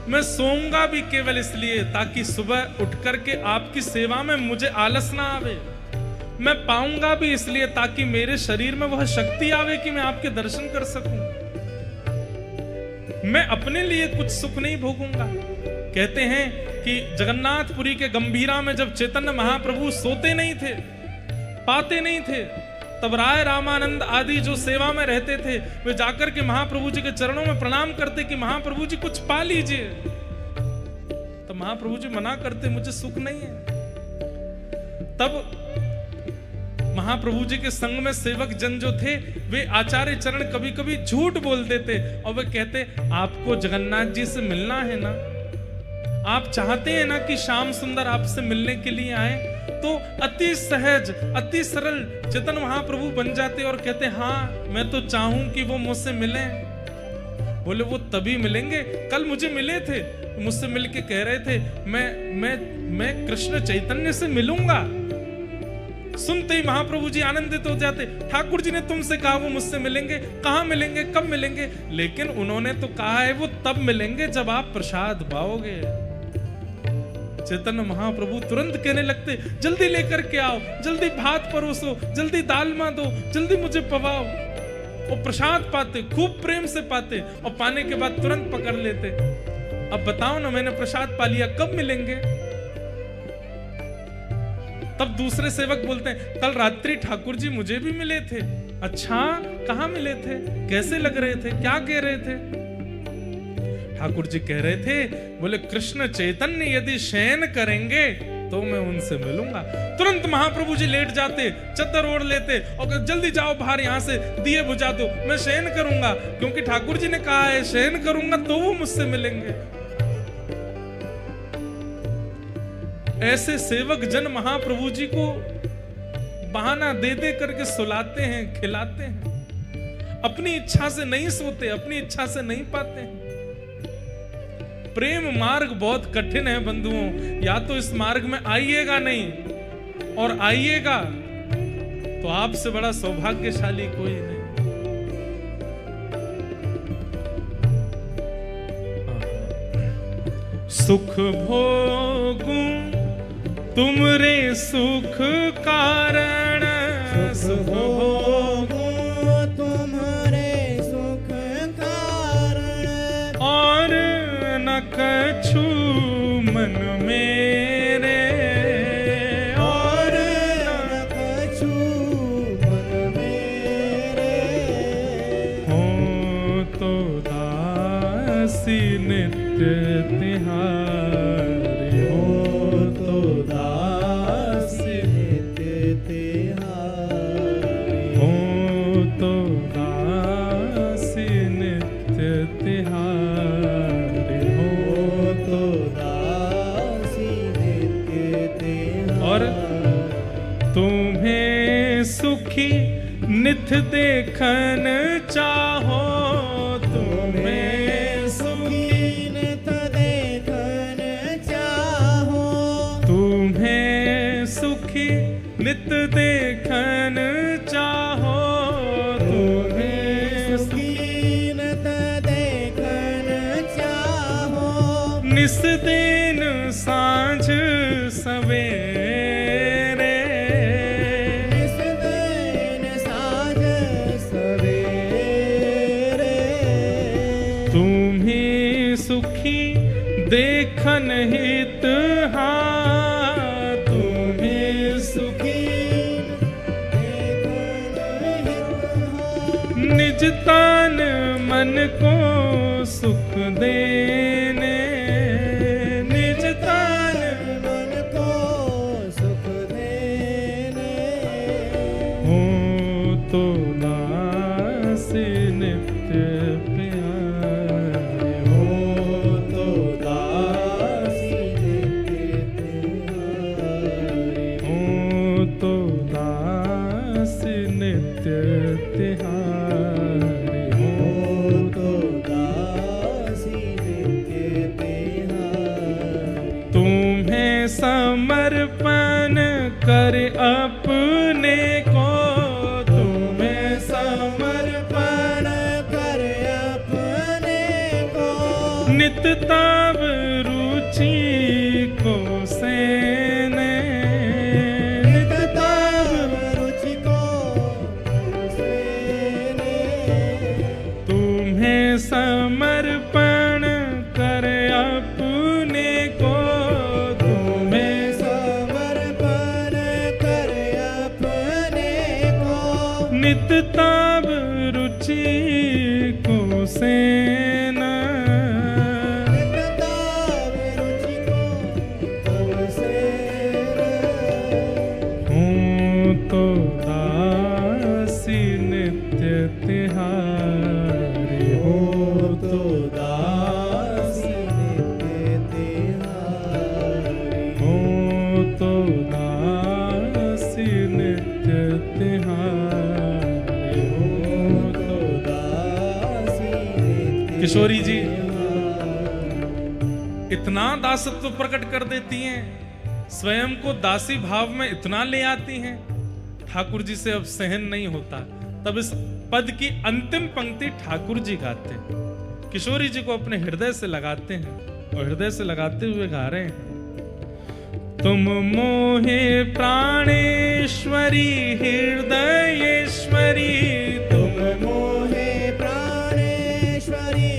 मैं सोऊंगा भी केवल इसलिए ताकि सुबह उठ करके आपकी सेवा में मुझे आलस ना आवे। मैं पाऊंगा भी इसलिए ताकि मेरे शरीर में वह शक्ति आवे कि मैं आपके दर्शन कर सकूं। मैं अपने लिए कुछ सुख नहीं भोगूंगा। कहते हैं कि जगन्नाथपुरी के गंभीरा में जब चैतन्य महाप्रभु सोते नहीं थे, पाते नहीं थे, तब राय रामानंद आदि जो सेवा में रहते थे वे जाकर के महाप्रभु जी के चरणों में प्रणाम करते कि महाप्रभु जी कुछ पा लीजिए। तो महाप्रभु जी मना करते, मुझे सुख नहीं है। तब महाप्रभु जी के संग में सेवक जन जो थे वे आचार्य चरण कभी कभी झूठ बोल देते और वे कहते, आपको जगन्नाथ जी से मिलना है ना, आप चाहते हैं ना कि श्याम सुंदर आपसे मिलने के लिए आए, तो अति सहज अति सरल चेतन महाप्रभु बन जाते और कहते, हाँ मैं तो चाहूं कि वो मुझसे मिले। बोले वो तभी मिलेंगे, कल मुझे मिले थे, मुझसे मिलके कह रहे थे मैं कृष्ण चैतन्य से मिलूंगा। सुनते ही महाप्रभु जी आनंदित हो जाते। ठाकुर जी ने तुमसे कहा वो मुझसे मिलेंगे, कहाँ मिलेंगे, कब मिलेंगे? लेकिन उन्होंने तो कहा है वो तब मिलेंगे जब आप प्रसाद पाओगे। चैतन्य महाप्रभु तुरंत कहने लगते, जल्दी लेकर के आओ, जल्दी भात परोसो, जल्दी दालमा दो, जल्दी मुझे पवाओ। वो प्रसाद पाते, खूब प्रेम से पाते, और पाने के बाद तुरंत पकड़ लेते। अब बताओ ना, मैंने प्रसाद पा लिया, कब मिलेंगे? तब दूसरे सेवक बोलते हैं, कल रात्रि ठाकुर जी मुझे भी मिले थे। अच्छा, कहाँ मिले थे, कैसे लग रहे थे, क्या कह रहे थे? ठाकुर जी कह रहे थे, बोले कृष्ण चैतन्य यदि शयन करेंगे तो मैं उनसे मिलूंगा। तुरंत महाप्रभु जी लेट जाते, चद्दर ओढ़ लेते और जल्दी जाओ बाहर, यहां से दिए बुझा दो, मैं शयन करूंगा, क्योंकि ठाकुर जी ने कहा है शयन करूंगा तो वो मुझसे मिलेंगे। ऐसे सेवक जन महाप्रभु जी को बहाना दे दे करके सुलाते हैं, खिलाते हैं। अपनी इच्छा से नहीं सोते, अपनी इच्छा से नहीं पाते हैं। प्रेम मार्ग बहुत कठिन है बंधुओं, या तो इस मार्ग में आइएगा नहीं, और आइएगा तो आपसे बड़ा सौभाग्यशाली कोई नहीं। सुख भोगूं तुमरे सुख कारण, सुख भोगूं तुम्हारे सुख कारण, और न कछु मन मेरे, और न कछु मन मेरे, हो तो दासी नित्य तिहारी, हो तो दासी नित्य तिहारी, हो तो दासी नित्य तिहारी, हो तो दासी नित्य तिहारी, और तुम्हें सुखी नित देखन चाहो, तुम्हें सुखी नित देखन चाहो, तुम्हें सुखी नित देखन चाहो, तुम्हें सुखी नित देखन चाहो, निस दिन सांझ सवेरे, निस दिन सांझ सवेरे, तुम्हें सुखी देखन हित, तुम्हें सुखी देखन हित, निज तन मन को सुख देने, निज तन मन को सुख देने, हो तो दासी नित्य प्यारे, हो तो दासी नित्य तिहारी, हो तो दासी नित्य तिहारी, हो तो दासी नित्य तिहारी, तुम्हें समर्पण कर अपने को, तुम्हें समर्पण कर अपने को, नित तब रुचि को सेने, नित तब रुचि को सेने, तुम्हें समर्पण कर अपने को, तुम्हें समर्पण कर अपने को, नित तब रुचि को सेना, नित तब रुचि को सेना, हूँ तो दासी नित्य तिहारी, हो तो दासी नित्य तिहारी, हो तो दासी नित्य तिहारी, हो तो दासी नित्य। किशोरी जी इतना दासत्व प्रकट कर देती हैं, स्वयं को दासी भाव में इतना ले आती हैं ठाकुर जी से अब सहन नहीं होता, तब इस पद की अंतिम पंक्ति ठाकुर जी गाते हैं, किशोरी जी को अपने हृदय से लगाते हैं और हृदय से लगाते हुए गा रहे हैं। तुम मोहे प्राणेश्वरी हृदयेश्वरी, तुम मोहे प्राणेश्वरी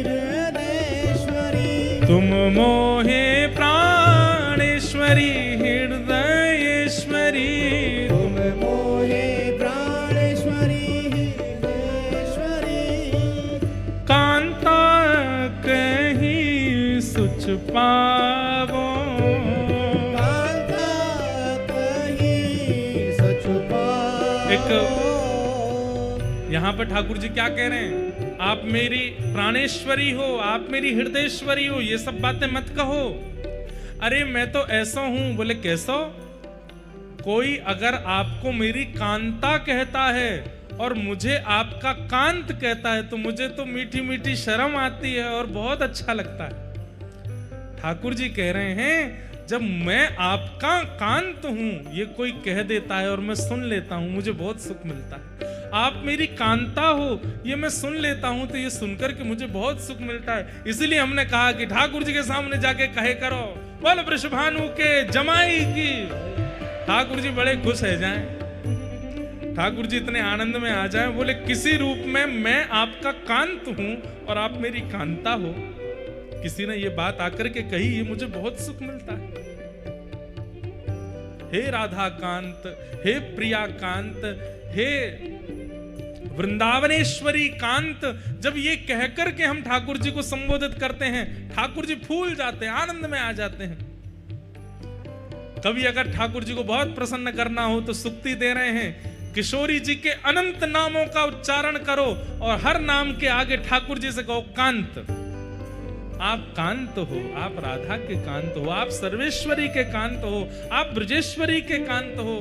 हृदयेश्वरी, तुम मोहे प्राणेश्वरी हृदयेश्वरी, तुम मोहे प्राणेश्वरी हृदयेश्वरी, कांता कहीं सुच पावो, कांता कहीं सच पावो। एक यहाँ पर ठाकुर जी क्या कह रहे हैं, आप मेरी प्राणेश्वरी हो, आप मेरी हृदयेश्वरी हो, ये सब बातें मत कहो। अरे मैं तो ऐसा हूं। बोले कैसा? कोई अगर आपको मेरी कांता कहता है और मुझे आपका कांत कहता है तो मुझे तो मीठी मीठी शर्म आती है और बहुत अच्छा लगता है। ठाकुर जी कह रहे हैं जब मैं आपका कांत हूं ये कोई कह देता है और मैं सुन लेता हूं, मुझे बहुत सुख मिलता है। आप मेरी कांता हो ये मैं सुन लेता हूं तो ये सुनकर के मुझे बहुत सुख मिलता है। इसलिए हमने कहा कि ठाकुर जी के सामने जाके कहे करो बोल वृषभानु के जमाई की। ठाकुर जी बड़े खुश है जाएं, ठाकुर जी इतने आनंद में आ जाएं, बोले किसी रूप में मैं आपका कांत हूं और आप मेरी कांता हो। किसी ने ये बात आकर के कही, ये मुझे बहुत सुख मिलता है। हे राधा कांत, हे प्रिया कांत, हे वृंदावनेश्वरी कांत, जब ये कहकर के हम ठाकुर जी को संबोधित करते हैं ठाकुर जी फूल जाते हैं, आनंद में आ जाते हैं। कभी अगर ठाकुर जी को बहुत प्रसन्न करना हो तो सुक्ति दे रहे हैं, किशोरी जी के अनंत नामों का उच्चारण करो और हर नाम के आगे ठाकुर जी से कहो कांत। आप कांत हो, आप राधा के कांत हो, आप सर्वेश्वरी के कांत हो, आप ब्रजेश्वरी के कांत हो,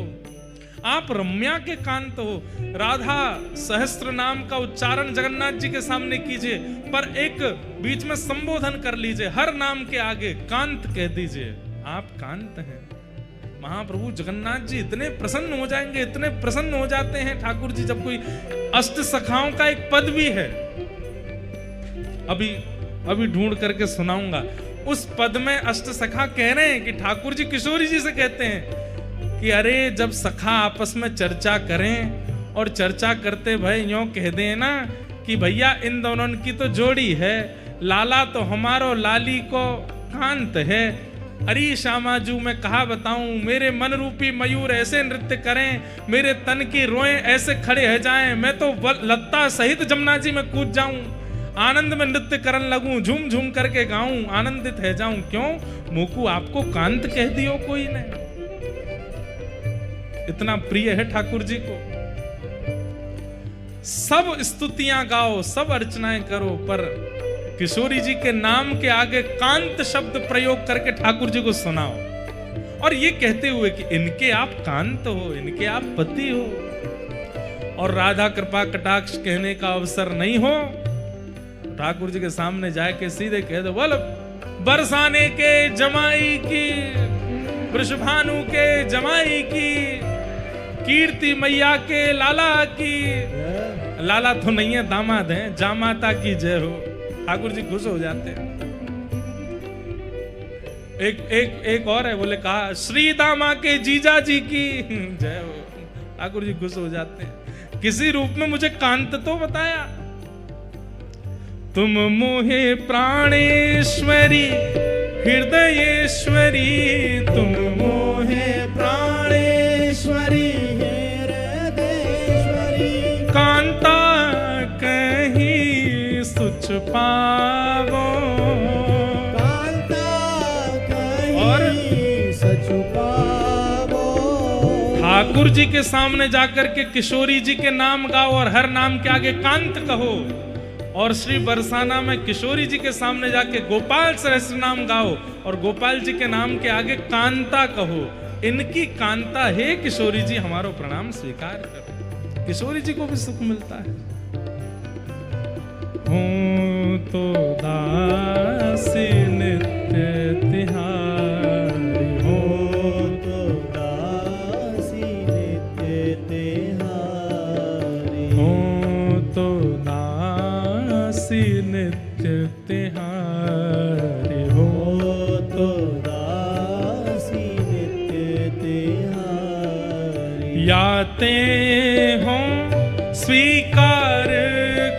आप रम्या के कांत हो। राधा सहस्त्र नाम का उच्चारण जगन्नाथ जी के सामने कीजिए, पर एक बीच में संबोधन कर लीजिए, हर नाम के आगे कांत कह दीजिए, आप कांत हैं। महाप्रभु जगन्नाथ जी इतने प्रसन्न हो जाएंगे, इतने प्रसन्न हो जाते हैं ठाकुर जी। जब कोई अष्ट सखाओं का एक पद भी है, अभी ढूंढ करके सुनाऊंगा। उस पद में अष्ट सखा कह रहे हैं कि ठाकुर जी किशोरी जी से कहते हैं कि अरे जब सखा आपस में चर्चा करें और चर्चा करते भाई यूं कह दें ना कि भैया इन दोनों की तो जोड़ी है, लाला तो हमारो लाली को कांत है। अरे श्यामाजू मैं कहा बताऊं, मेरे मन रूपी मयूर ऐसे नृत्य करें, मेरे तन की रोएं ऐसे खड़े हो जाएं, मैं तो लत्ता सहित जमुना जी में कूद जाऊं, आनंद में नृत्य करन लगूं, झूम झूम करके गाऊं, आनंदित है जाऊं। क्यों मोकू आपको कांत कह दियो कोई ने? इतना प्रिय है ठाकुर जी को। सब स्तुतियां गाओ, सब अर्चनाएं करो, पर किशोरी जी के नाम के आगे कांत शब्द प्रयोग करके ठाकुर जी को सुनाओ और ये कहते हुए कि इनके आप कांत हो, इनके आप पति हो। और राधा कृपा कटाक्ष कहने का अवसर नहीं हो, ठाकुर जी के सामने जाके सीधे कह दो बोल बरसाने के जमाई की, वृषभानु के जमाई की, कीर्ति मैया के लाला की। लाला तो नहीं है, दामाद है, जामाता की जय हो। ठाकुर जी खुश हो जाते हैं। एक और है, बोले कहा श्री दामा के जीजा जी की जय हो। ठाकुर जी खुश हो जाते हैं। किसी रूप में मुझे कांत तो बताया। तुम मोहे प्राणेश्वरी हृदयेश्वरी, तुम मोहे प्राणेश्वरी हृदयेश्वरी, कांता कहीं सुच पावो, कांता कहीं सच पावो। ठाकुर जी के सामने जाकर के किशोरी जी के नाम गाओ और हर नाम के आगे कांत कहो। और श्री बरसाना में किशोरी जी के सामने जाके गोपाल सहस्त्र नाम गाओ और गोपाल जी के नाम के आगे कांता कहो। इनकी कांता है किशोरी जी, हमारो प्रणाम स्वीकार करो। किशोरी जी को भी सुख मिलता है। हो तो दासी नित्य तिहारी, हो तो दासी नित्य तिहारे हो तो दासी नित्य तिहारी। याते हो स्वीकार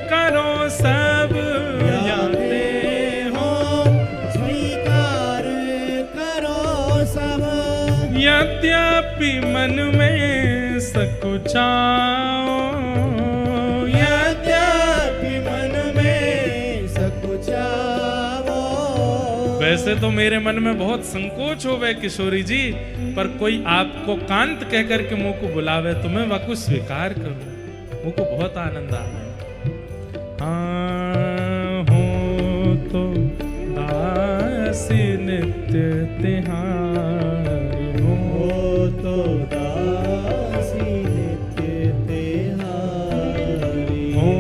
करो सब, याते हो स्वीकार करो सब। यद्यपि मन में सकुचाओ, यद्यपि मन में सकुचाओ। वैसे तो मेरे मन में बहुत संकोच हो गए किशोरी जी, पर कोई आपको कांत कह करके मुंह को बुलावे तो मैं वाकु स्वीकार करूं, मुझ को बहुत आनंद आ रहा है। हाँ हो तो दासी नित्य तिहारी हो तो दासी नित्य तिहारी। हो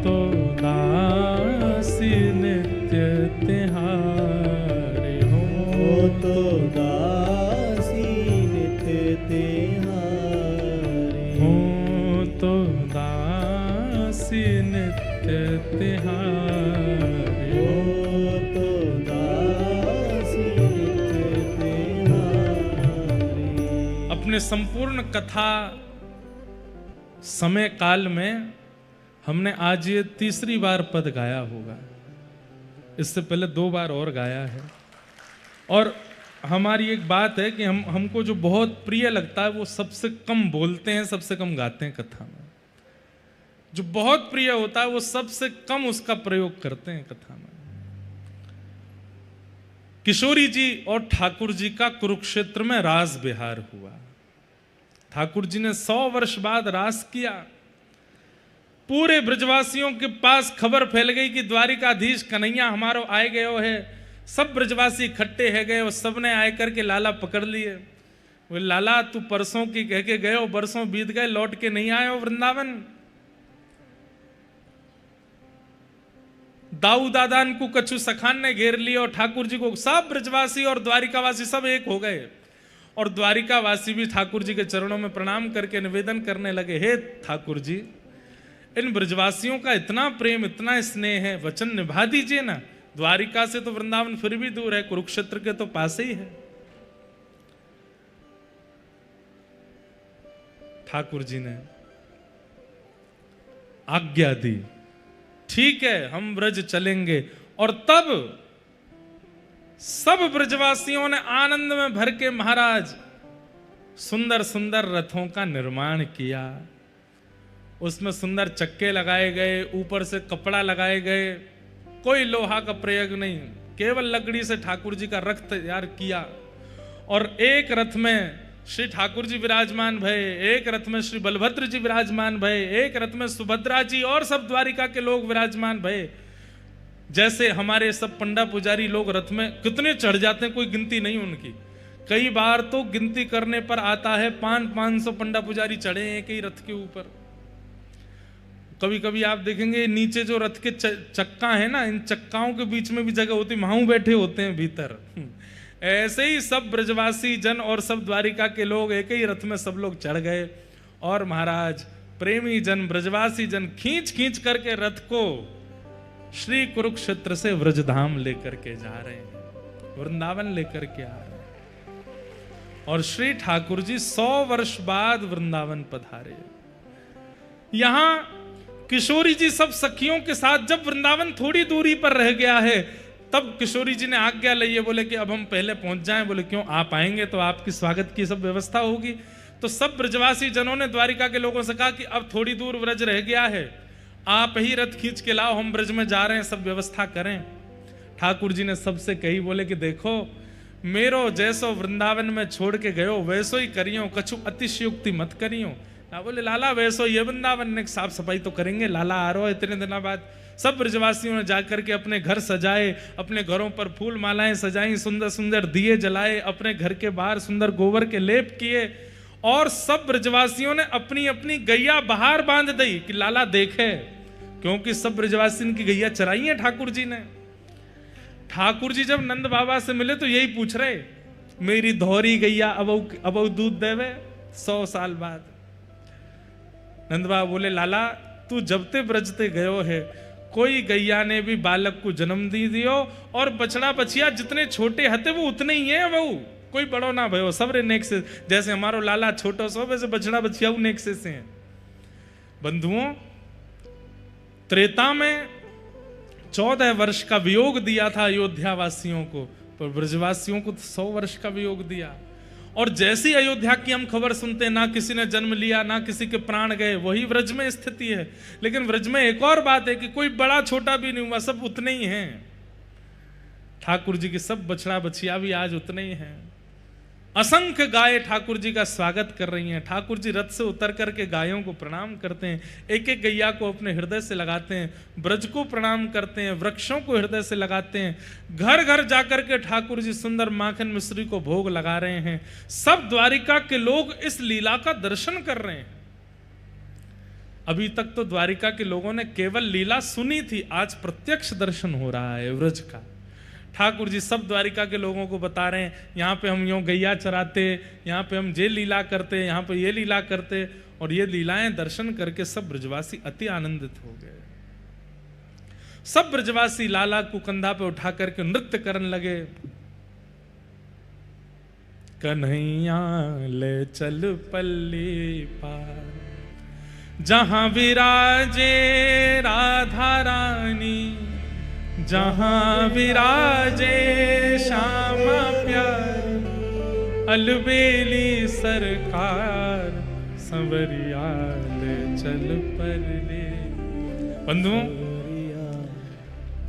तो दासी नित्य तिहारी हो तो दासी नित्य तिहारी। हो तो दासी नित्य तिहारी हो तो दासी नित्य तिहारी। अपने संपूर्ण कथा समय काल में हमने आज ये तीसरी बार पद गाया होगा, इससे पहले 2 बार और गाया है। और हमारी एक बात है कि हमको जो बहुत प्रिय लगता है वो सबसे कम बोलते हैं, सबसे कम गाते हैं कथा में। जो बहुत प्रिय होता है वो सबसे कम उसका प्रयोग करते हैं कथा में। किशोरी जी और ठाकुर जी का कुरुक्षेत्र में रास विहार हुआ। ठाकुर जी ने 100 वर्ष बाद रास किया। पूरे ब्रजवासियों के पास खबर फैल गई कि द्वारिकाधीश कन्हैया हमारो आए गयो है। सब ब्रजवासी इकट्ठे है गए और सबने आए करके लाला पकड़ लिए। वो लाला तू परसों की कह के गए, बरसों बीत गए, लौट के नहीं आए हो वृंदावन। दाऊ दादान को कछु सखान ने घेर लिया और ठाकुर जी को सब ब्रजवासी और द्वारिकावासी सब एक हो गए। और द्वारिकावासी भी ठाकुर जी के चरणों में प्रणाम करके निवेदन करने लगे, हे ठाकुर जी, इन ब्रजवासियों का इतना प्रेम, इतना स्नेह है, वचन निभा दीजिए ना। द्वारिका से तो वृंदावन फिर भी दूर है, कुरुक्षेत्र के तो पास ही है। ठाकुर जी ने आज्ञा दी, ठीक है हम ब्रज चलेंगे। और तब सब ब्रजवासियों ने आनंद में भर के महाराज सुंदर सुंदर रथों का निर्माण किया। उसमें सुंदर चक्के लगाए गए, ऊपर से कपड़ा लगाए गए, कोई लोहा का प्रयोग नहीं, केवल लकड़ी से ठाकुर जी का रथ तैयार किया। और एक रथ में श्री ठाकुर जी विराजमान भये, एक रथ में श्री बलभद्र जी विराजमान भये, एक रथ में सुभद्रा जी और सब द्वारिका के लोग विराजमान भये। जैसे हमारे सब पंडा पुजारी लोग रथ में कितने चढ़ जाते हैं, कोई गिनती नहीं उनकी। कई बार तो गिनती करने पर आता है 500-500 पंडा पुजारी चढ़े एक ही रथ के ऊपर। कभी कभी आप देखेंगे नीचे जो रथ के चक्का है ना, इन चक्काओं के बीच में भी जगह होती, वहां बैठे होते हैं भीतर। ऐसे ही सब ब्रजवासी जन और सब द्वारिका के लोग एक ही रथ में सब लोग चढ़ गए। और महाराज प्रेमी जन, ब्रजवासी जन खींच खींच करके रथ को श्री कुरुक्षेत्र से व्रजधाम लेकर के जा रहे हैं, वृंदावन लेकर के आ रहे हैं। और श्री ठाकुर जी 100 वर्ष बाद वृंदावन पधारे। यहां किशोरी जी सब सखियों के साथ जब वृंदावन थोड़ी दूरी पर रह गया है, तब किशोरी जी ने आज्ञा ली है, बोले कि अब हम पहले पहुंच जाएं। बोले क्यों, आप आएंगे तो आपकी स्वागत की सब व्यवस्था होगी। तो सब ब्रजवासी जनों ने द्वारिका के लोगों से कहा कि अब थोड़ी दूर ब्रज रह गया है, आप ही रथ खींच के लाओ, हम ब्रज में जा रहे हैं, सब व्यवस्था करें। ठाकुर जी ने सबसे कही, बोले कि देखो मेरो जैसो वृंदावन में छोड़ के गयो वैसो ही करियो, कछु अतिशयोक्ति मत करियो ना। बोले लाला वैसो ये वृंदावन ने साफ सफाई तो करेंगे, लाला आ रहा है इतने दिनों बाद। सब ब्रजवासियों ने जाकर के अपने घर सजाए, अपने घरों पर फूल मालाएं सजाई, सुंदर सुंदर दिए जलाए, अपने घर के बाहर सुंदर गोबर के लेप किए। और सब ब्रजवासियों ने अपनी अपनी गैया बाहर बांध दी कि लाला देखे, क्योंकि सब ब्रजवासी की गैया चराई है ठाकुर जी ने। ठाकुर जी जब नंद बाबा से मिले तो यही पूछ रहे, मेरी धौरी गैया अब दूध देवे 100 साल बाद। नंद बाबा बोले लाला तू जब ते ब्रजते गयो है, कोई गैया ने भी बालक को जन्म दी दियो, और बछड़ा बछिया जितने छोटे हते वो उतने ही है बहू, कोई बड़ो ना भयो, सब रे नेक से, जैसे हमारो लाला छोटो सो वैसे बछड़ा बछिया नेक से हैं। बंधुओं, त्रेता में 14 वर्ष का वियोग दिया था अयोध्या वासियों को, पर ब्रजवासियों को 100 वर्ष का वियोग दिया। और जैसी अयोध्या की हम खबर सुनते हैं, ना किसी ने जन्म लिया, ना किसी के प्राण गए, वही व्रज में स्थिति है। लेकिन व्रज में एक और बात है कि कोई बड़ा छोटा भी नहीं हुआ, सब उतने ही हैं। ठाकुर जी के सब बछड़ा बछिया भी आज उतने ही हैं। असंख्य गाय ठाकुर जी का स्वागत कर रही हैं। ठाकुर जी रथ से उतर करके गायों को प्रणाम करते हैं, एक एक गैया को अपने हृदय से लगाते हैं, ब्रज को प्रणाम करते हैं, वृक्षों को हृदय से लगाते हैं। घर घर जाकर के ठाकुर जी सुंदर माखन मिश्री को भोग लगा रहे हैं। सब द्वारिका के लोग इस लीला का दर्शन कर रहे हैं। अभी तक तो द्वारिका के लोगों ने केवल लीला सुनी थी, आज प्रत्यक्ष दर्शन हो रहा है व्रज का। ठाकुर जी सब द्वारिका के लोगों को बता रहे हैं, यहाँ पे हम यूं गैया चराते, यहाँ पे हम ये लीला करते, यहाँ पे ये लीला करते, और ये लीलाएं दर्शन करके सब ब्रजवासी अति आनंदित हो गए। सब ब्रजवासी लाला को कंधा पे उठा करके नृत्य करने लगे। कन्हैया ले चल पल्ली पार, जहां विराजे राधा रानी, जहां विराजे श्यामा प्यार, अलबेली सरकार, संवरिया ले चल परले। बंधुओं,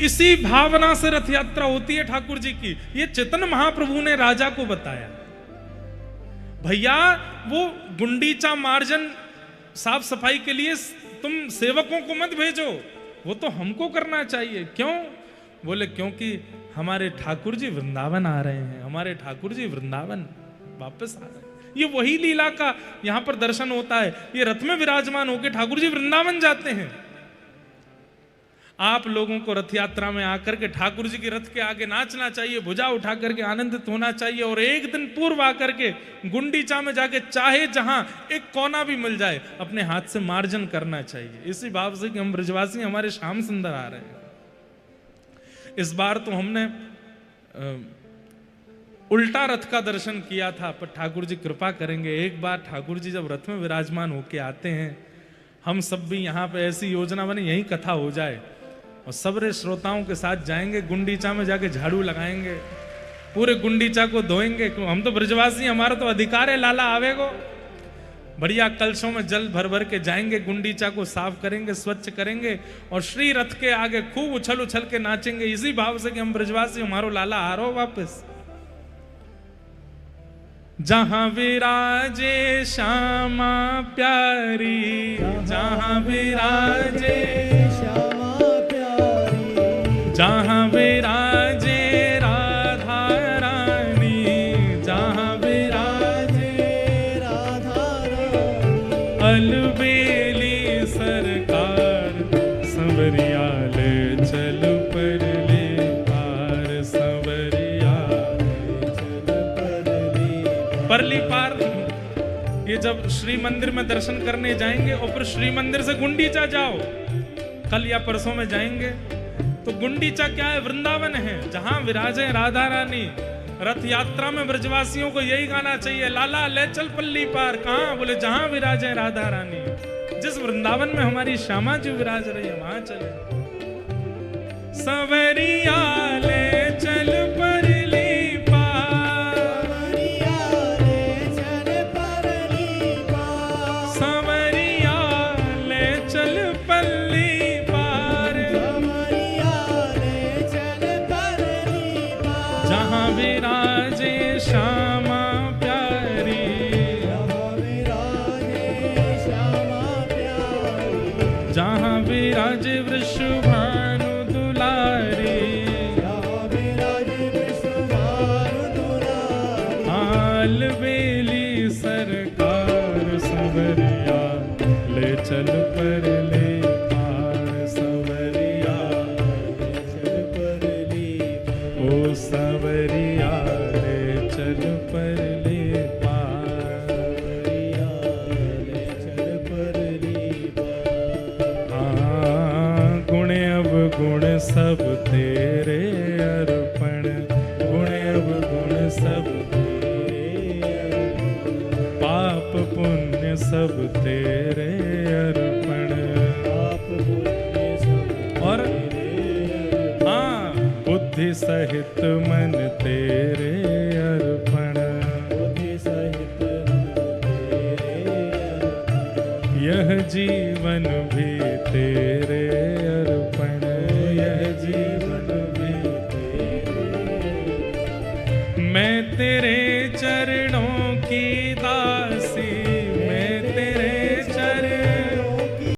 इसी भावना से रथ यात्रा होती है ठाकुर जी की। ये चैतन्य महाप्रभु ने राजा को बताया, भैया वो गुंडीचा मार्जन साफ सफाई के लिए तुम सेवकों को मत भेजो, वो तो हमको करना चाहिए। क्यों? बोले क्योंकि हमारे ठाकुर जी वृंदावन आ रहे हैं, हमारे ठाकुर जी वृंदावन वापस आ रहे हैं। ये वही लीला का यहां पर दर्शन होता है। ये रथ में विराजमान होकर ठाकुर जी वृंदावन जाते हैं। आप लोगों को रथ यात्रा में आकर के ठाकुर जी के रथ के आगे नाचना चाहिए, भुजा उठा करके आनंदित होना चाहिए, और एक दिन पूर्व आकर के गुंडीचा में जाके चाहे जहां एक कोना भी मिल जाए अपने हाथ से मार्जन करना चाहिए, इसी भाव से कि हम ब्रजवासी हमारे श्याम सुंदर आ रहे हैं। इस बार तो हमने उल्टा रथ का दर्शन किया था, पर ठाकुर जी कृपा करेंगे, एक बार ठाकुर जी जब रथ में विराजमान होके आते हैं, हम सब भी यहाँ पे ऐसी योजना बनी यही कथा हो जाए, और सबरे श्रोताओं के साथ जाएंगे गुंडीचा में, जाके झाड़ू लगाएंगे, पूरे गुंडीचा को धोएंगे। हम तो ब्रजवासी, हमारा तो अधिकार है, लाला आवेगो। बढ़िया कलशों में जल भर भर के जाएंगे, गुंडीचा को साफ करेंगे, स्वच्छ करेंगे, और श्री रथ के आगे खूब उछल उछल के नाचेंगे, इसी भाव से कि हम ब्रजवासी, हमारो लाला आ रहा हो वापस। जहां विराजे श्यामा प्यारी, जहां विराजे श्यामा प्यारी, जहां विराजे राधा रानी, जहां विराजे राधा रानी, अलबेली सरकार, संवरिया ले चल परले पार, संवरिया परली पार। ये जब श्री मंदिर में दर्शन करने जाएंगे और फिर श्री मंदिर से गुंडीचा जाओ, कल या परसों में जाएंगे, तो गुंडीचा क्या है? वृंदावन है, जहां विराजे राधा रानी। रथ यात्रा में ब्रजवासियों को यही गाना चाहिए, लाला ले चल पल्ली पार। कहां? बोले जहां विराजे राधा रानी, जिस वृंदावन में हमारी श्यामा जी विराज रही है वहां चले। संवरिया ले चल परली पार, संवरिया ले चल पल्ली पार, जहां विराजे श्यामा प्यारी, जहां विराजे वृषभानु दुलारी, अलबेली सरकार, संवरिया ले चल परले पार, संवरिया ले चल परले, ओ संवरिया गुण सब तेरे अर्पण, गुण अवगुण सब तेरे अर्पण, पाप पुण्य सब तेरे अर्पण, पाप पुण्य सब और हाँ बुद्धि सहित मन तेरे अर्पण, बुद्धि सहित मन तेरे अर्पण, यह जीवन भी तेरे